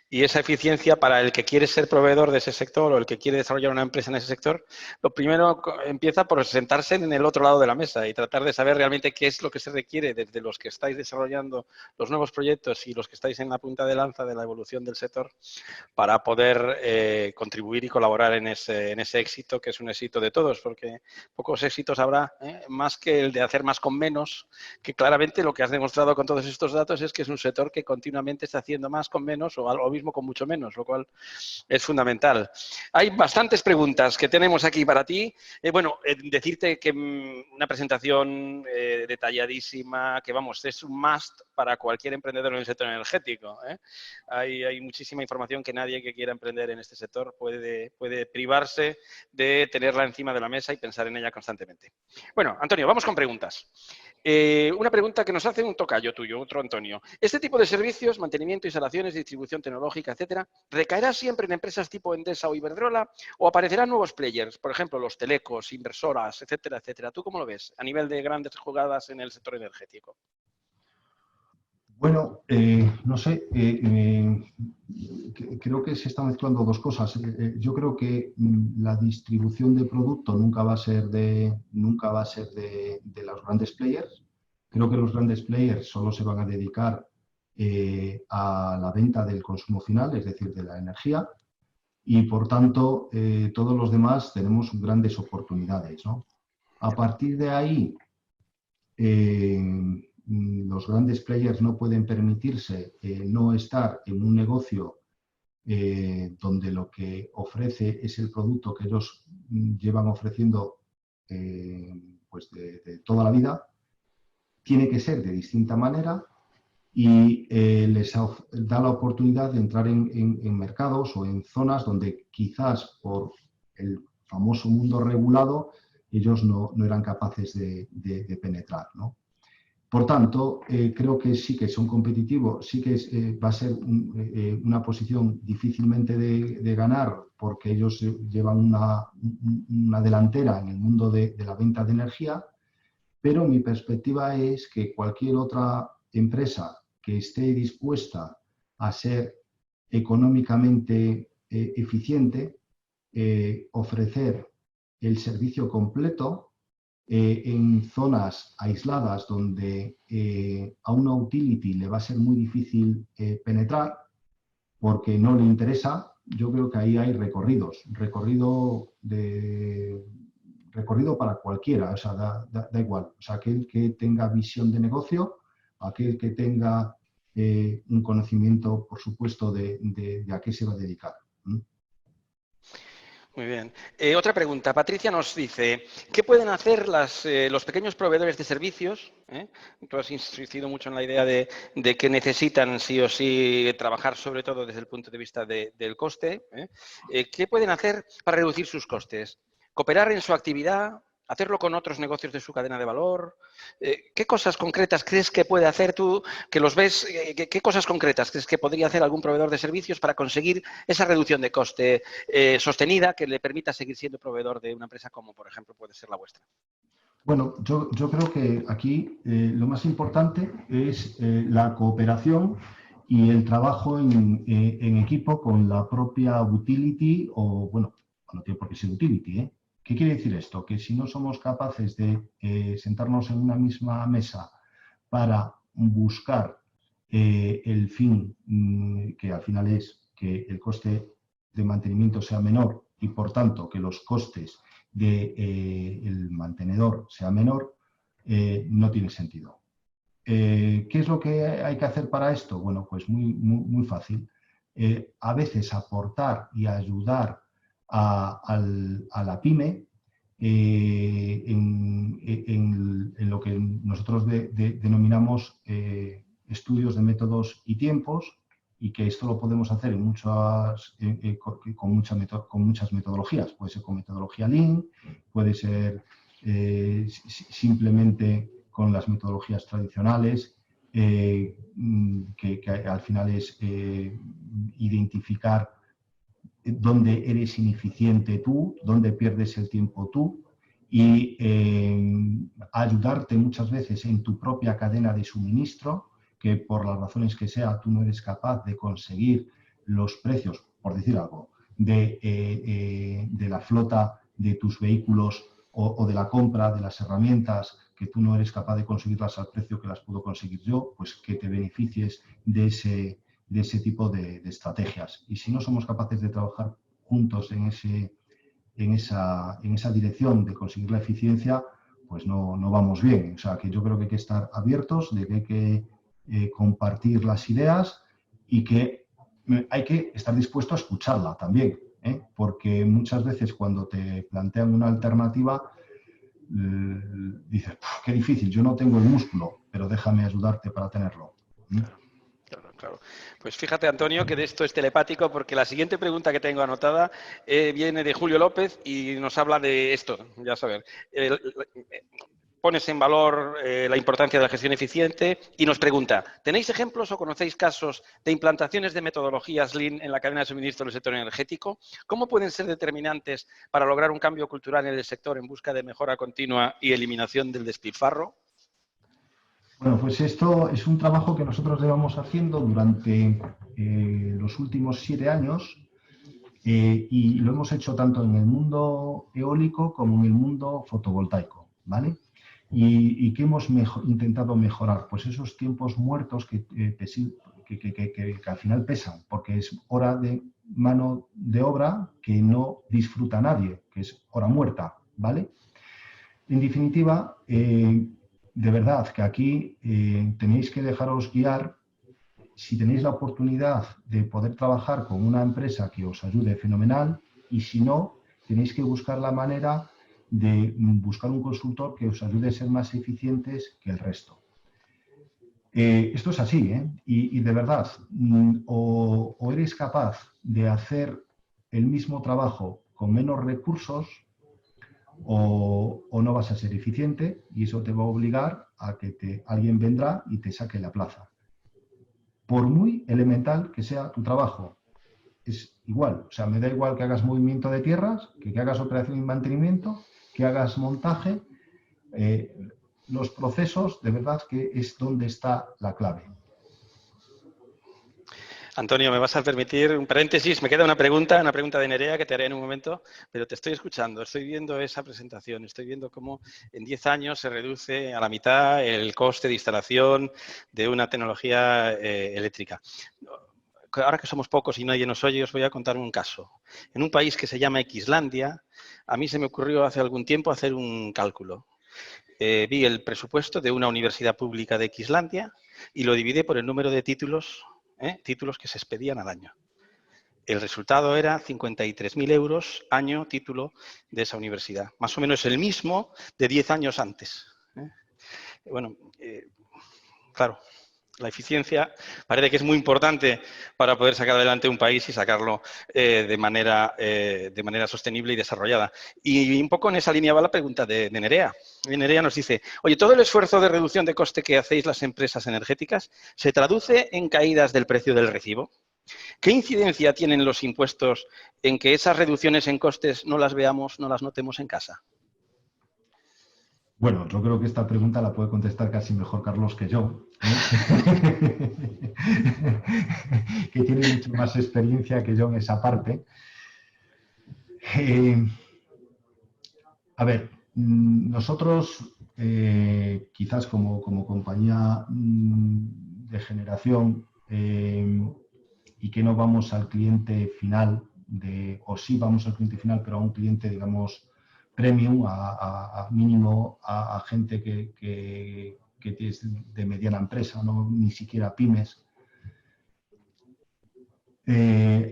Y esa eficiencia, para el que quiere ser proveedor de ese sector o el que quiere desarrollar una empresa en ese sector, lo primero empieza por sentarse en el otro lado de la mesa y tratar de saber realmente qué es lo que se requiere desde los que estáis desarrollando los nuevos proyectos y los que estáis en la punta de lanza de la evolución del sector, para poder contribuir y colaborar en ese éxito, que es un éxito de todos, porque pocos éxitos habrá, más que el de hacer más con menos, que claramente lo que has demostrado con todos estos datos es que es un sector que continuamente está haciendo más con menos o lo mismo con mucho menos, lo cual es fundamental. Hay bastantes preguntas que tenemos aquí para ti. Decirte que una presentación detalladísima, que vamos, es un must para cualquier emprendedor en el sector energético. Hay muchísima información que nadie que quiera emprender en este sector puede privarse de tenerla encima de la mesa y pensar en ella constantemente. Bueno, Antonio, vamos con preguntas. Una pregunta que nos hace un tocayo tuyo, otro Antonio. ¿Este tipo de servicios, mantenimiento, instalaciones, distribución tecnológica, etcétera, recaerá siempre en empresas tipo Endesa o Iberdrola o aparecerán nuevos players, por ejemplo, los telecos, inversoras, etcétera, etcétera? ¿Tú cómo lo ves a nivel de grandes jugadas en el sector energético? Bueno, no sé, creo que se están mezclando dos cosas. Yo creo que la distribución de producto nunca va a ser de los grandes players. Creo que los grandes players solo se van a dedicar a la venta del consumo final, es decir, de la energía, y por tanto todos los demás tenemos grandes oportunidades, ¿no? A partir de ahí, los grandes players no pueden permitirse no estar en un negocio donde lo que ofrece es el producto que ellos llevan ofreciendo pues de toda la vida. Tiene que ser de distinta manera y les da la oportunidad de entrar en mercados o en zonas donde quizás por el famoso mundo regulado ellos no eran capaces de penetrar, ¿no? Por tanto, creo que sí que son competitivos, sí que va a ser una posición difícilmente de ganar porque ellos llevan una delantera en el mundo de la venta de energía, pero mi perspectiva es que cualquier otra empresa que esté dispuesta a ser económicamente eficiente, ofrecer el servicio completo en zonas aisladas donde a una utility le va a ser muy difícil penetrar porque no le interesa. Yo creo que ahí hay recorrido para cualquiera, o sea, da igual. O sea, aquel que tenga visión de negocio, aquel que tenga un conocimiento, por supuesto, de a qué se va a dedicar. Muy bien. Otra pregunta. Patricia nos dice, ¿qué pueden hacer los pequeños proveedores de servicios? Tú has insistido mucho en la idea de que necesitan sí o sí trabajar sobre todo desde el punto de vista del coste. ¿Qué pueden hacer para reducir sus costes? ¿Cooperar en su actividad? ¿Hacerlo con otros negocios de su cadena de valor? ¿Qué cosas concretas crees que puede hacer tú, que los ves, qué cosas concretas crees que podría hacer algún proveedor de servicios para conseguir esa reducción de coste sostenida que le permita seguir siendo proveedor de una empresa como, por ejemplo, puede ser la vuestra? Bueno, yo creo que aquí lo más importante es la cooperación y el trabajo en equipo con la propia utility o, bueno, no tiene por qué ser utility, ¿eh? ¿Qué quiere decir esto? Que si no somos capaces de sentarnos en una misma mesa para buscar el fin, que al final es que el coste de mantenimiento sea menor y, por tanto, que los costes del mantenedor sea menor, no tiene sentido. ¿Qué es lo que hay que hacer para esto? Bueno, pues muy fácil. A veces aportar y ayudar a la pyme en lo que nosotros denominamos estudios de métodos y tiempos, y que esto lo podemos hacer con muchas metodologías. Puede ser con metodología Lean, puede ser simplemente con las metodologías tradicionales, que al final es identificar dónde eres ineficiente tú, dónde pierdes el tiempo tú, y ayudarte muchas veces en tu propia cadena de suministro, que por las razones que sea tú no eres capaz de conseguir los precios, por decir algo, de la flota de tus vehículos o de la compra de las herramientas, que tú no eres capaz de conseguirlas al precio que las puedo conseguir yo, pues que te beneficies de ese tipo de estrategias. Y si no somos capaces de trabajar juntos en esa dirección de conseguir la eficiencia, pues no vamos bien. O sea, que yo creo que hay que estar abiertos, de que hay que compartir las ideas y que hay que estar dispuesto a escucharla también, porque muchas veces cuando te plantean una alternativa, dices, qué difícil, yo no tengo el músculo, pero déjame ayudarte para tenerlo. Claro. Claro. Pues fíjate, Antonio, que de esto es telepático, porque la siguiente pregunta que tengo anotada viene de Julio López y nos habla de esto, ya saber. Pones en valor la importancia de la gestión eficiente y nos pregunta, ¿tenéis ejemplos o conocéis casos de implantaciones de metodologías Lean en la cadena de suministro del sector energético? ¿Cómo pueden ser determinantes para lograr un cambio cultural en el sector en busca de mejora continua y eliminación del despilfarro? Bueno, pues esto es un trabajo que nosotros llevamos haciendo durante los últimos 7 años y lo hemos hecho tanto en el mundo eólico como en el mundo fotovoltaico, ¿vale? ¿Y qué hemos intentado mejorar? Pues esos tiempos muertos que al final pesan, porque es hora de mano de obra que no disfruta nadie, que es hora muerta, ¿vale? En definitiva, de verdad que aquí tenéis que dejaros guiar. Si tenéis la oportunidad de poder trabajar con una empresa que os ayude, fenomenal, y si no, tenéis que buscar la manera de buscar un consultor que os ayude a ser más eficientes que el resto. Esto es así, ¿eh? Y de verdad, o eres capaz de hacer el mismo trabajo con menos recursos o no vas a ser eficiente y eso te va a obligar a que alguien vendrá y te saque la plaza. Por muy elemental que sea tu trabajo, es igual. O sea, me da igual que hagas movimiento de tierras, que hagas operación y mantenimiento, que hagas montaje. Los procesos, de verdad, que es donde está la clave. Antonio, me vas a permitir un paréntesis. Me queda una pregunta de Nerea que te haré en un momento, pero te estoy escuchando, estoy viendo esa presentación, estoy viendo cómo en 10 años se reduce a la mitad el coste de instalación de una tecnología eléctrica. Ahora que somos pocos y nadie nos oye, os voy a contar un caso. En un país que se llama Xlandia, a mí se me ocurrió hace algún tiempo hacer un cálculo. Vi el presupuesto de una universidad pública de Xlandia y lo dividí por el número de títulos que se expedían al año. El resultado era 53.000 euros año título de esa universidad. Más o menos el mismo de 10 años antes. Bueno, claro, la eficiencia parece que es muy importante para poder sacar adelante un país y sacarlo de manera sostenible y desarrollada. Y un poco en esa línea va la pregunta de Nerea. Nerea nos dice, oye, ¿todo el esfuerzo de reducción de coste que hacéis las empresas energéticas se traduce en caídas del precio del recibo? ¿Qué incidencia tienen los impuestos en que esas reducciones en costes no las veamos, no las notemos en casa? Bueno, yo creo que esta pregunta la puede contestar casi mejor Carlos que yo, que tiene mucha más experiencia que yo en esa parte. A ver, nosotros quizás como compañía de generación y que no vamos al cliente final, o sí vamos al cliente final, pero a un cliente, digamos, premium, a mínimo a gente que es de mediana empresa, no ni siquiera pymes.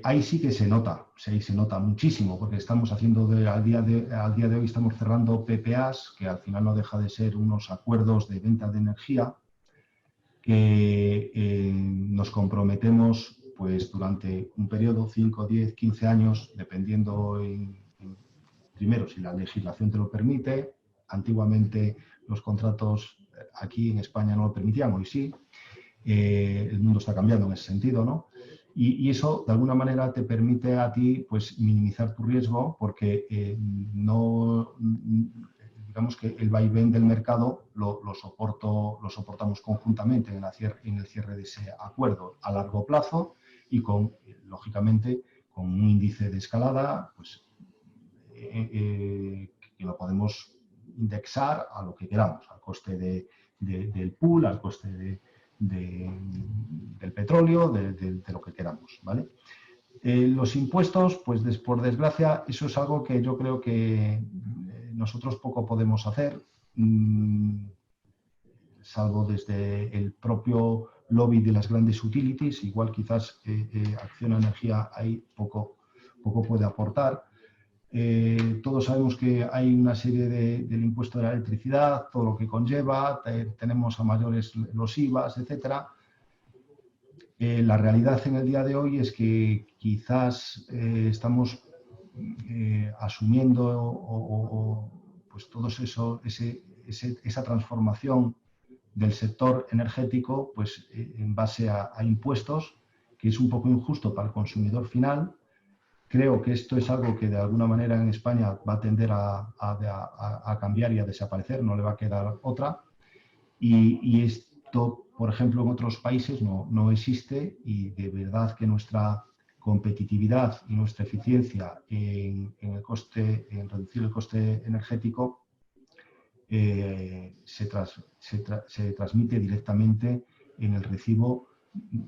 Ahí sí que se nota, ahí se nota muchísimo, porque estamos haciendo al día de hoy estamos cerrando PPAs, que al final no deja de ser unos acuerdos de venta de energía, que nos comprometemos pues durante un periodo, 5, 10, 15 años, dependiendo primero si la legislación te lo permite. Antiguamente los contratos aquí en España no lo permitían, hoy sí. El mundo está cambiando en ese sentido, ¿no? Y eso, de alguna manera, te permite a ti pues, minimizar tu riesgo porque digamos que el vaivén del mercado lo soportamos conjuntamente en el cierre de ese acuerdo a largo plazo y lógicamente, con un índice de escalada pues, que lo podemos indexar a lo que queramos, al coste del pool, al coste del petróleo, de lo que queramos, ¿vale? Los impuestos, pues por desgracia, eso es algo que yo creo que nosotros poco podemos hacer, salvo desde el propio lobby de las grandes utilities. Igual quizás Acciona Energía ahí poco puede aportar. Todos sabemos que hay una serie del impuesto de la electricidad, todo lo que conlleva, tenemos a mayores los IVAs, etcétera. La realidad en el día de hoy es que quizás estamos asumiendo pues todo eso, esa transformación del sector energético pues, en base a impuestos, que es un poco injusto para el consumidor final. Creo que esto es algo que de alguna manera en España va a tender a cambiar y a desaparecer, no le va a quedar otra. Y Esto, por ejemplo, en otros países no existe y de verdad que nuestra competitividad y nuestra eficiencia en reducir el coste energético se transmite directamente en el recibo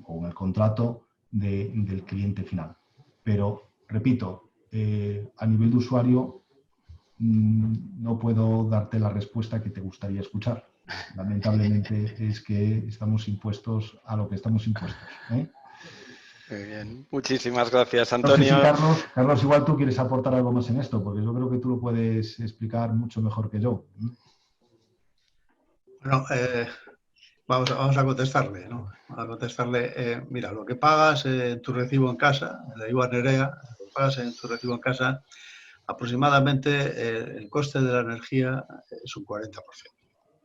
o en el contrato del cliente final. Pero, repito, a nivel de usuario no puedo darte la respuesta que te gustaría escuchar. Lamentablemente es que estamos impuestos a lo que estamos impuestos. Muy bien, muchísimas gracias, No sé si Antonio. Carlos, igual tú quieres aportar algo más en esto, porque yo creo que tú lo puedes explicar mucho mejor que yo. Bueno, vamos a contestarle, ¿no? A contestarle, mira, lo que pagas en tu recibo en casa, le digo a Nerea, lo que pagas en tu recibo en casa, aproximadamente el coste de la energía es un 40%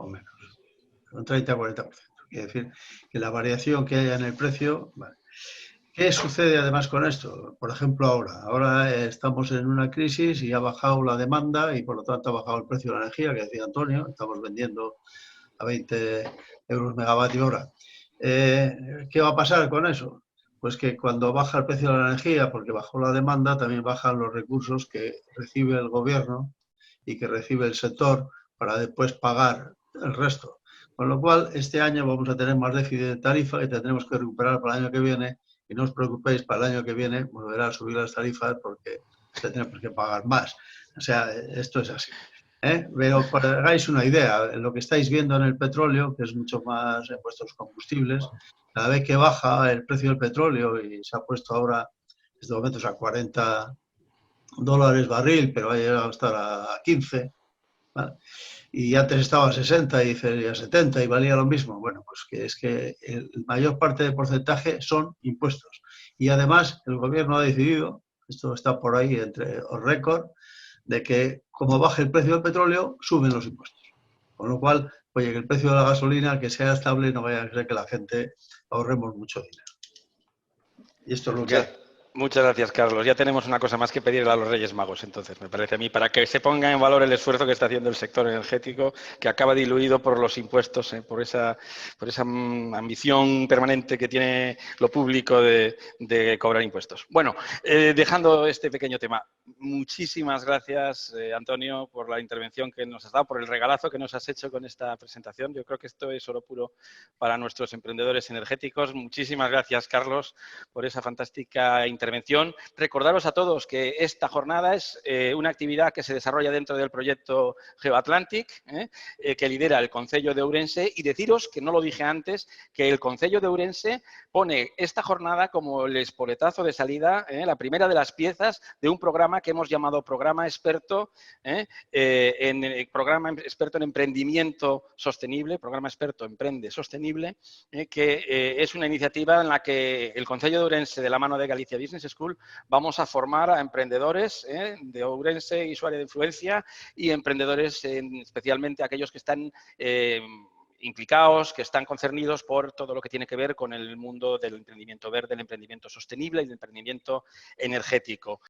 o menos, un 30-40%. Quiere decir que la variación que haya en el precio, vale. ¿Qué sucede además con esto? Por ejemplo, ahora estamos en una crisis y ha bajado la demanda y por lo tanto ha bajado el precio de la energía, que decía Antonio, estamos vendiendo a 20 euros megavatio hora. ¿Qué va a pasar con eso? Pues que cuando baja el precio de la energía, porque bajó la demanda, también bajan los recursos que recibe el gobierno y que recibe el sector para después pagar el resto. Con lo cual, este año vamos a tener más déficit de tarifa y tendremos que recuperar para el año que viene. Y no os preocupéis, para el año que viene volverá a subir las tarifas porque tendremos que pagar más. O sea, esto es así. Pero para que hagáis una idea, lo que estáis viendo en el petróleo, que es mucho más en vuestros combustibles, cada vez que baja el precio del petróleo y se ha puesto ahora, en estos momentos, a $40 barril, pero ha llegado a estar a 15, ¿vale? Y antes estaba a 60 y a 70 y valía lo mismo. Bueno, pues que es que la mayor parte del porcentaje son impuestos. Y además el gobierno ha decidido, esto está por ahí entre los récords, de que como baje el precio del petróleo, suben los impuestos. Con lo cual, oye, que el precio de la gasolina que sea estable, no vaya a ser que la gente ahorremos mucho dinero. Y esto es lo que hay. Muchas gracias, Carlos. Ya tenemos una cosa más que pedirle a los Reyes Magos, entonces, me parece a mí, para que se ponga en valor el esfuerzo que está haciendo el sector energético, que acaba diluido por los impuestos, por esa ambición permanente que tiene lo público de cobrar impuestos. Bueno, dejando este pequeño tema, muchísimas gracias, Antonio, por la intervención que nos has dado, por el regalazo que nos has hecho con esta presentación. Yo creo que esto es oro puro para nuestros emprendedores energéticos. Muchísimas gracias, Carlos, por esa fantástica intervención. Recordaros a todos que esta jornada es una actividad que se desarrolla dentro del proyecto GeoAtlantic, que lidera el Concello de Ourense, y deciros, que no lo dije antes, que el Concello de Ourense pone esta jornada como el espoletazo de salida, la primera de las piezas de un programa que hemos llamado Programa Experto, Programa Experto en Emprendimiento Sostenible, Programa Experto Emprende Sostenible, que es una iniciativa en la que el Concello de Ourense, de la mano de Galicia Business School, vamos a formar a emprendedores de Ourense y su área de influencia, y emprendedores especialmente aquellos que están implicados, que están concernidos por todo lo que tiene que ver con el mundo del emprendimiento verde, el emprendimiento sostenible y el emprendimiento energético.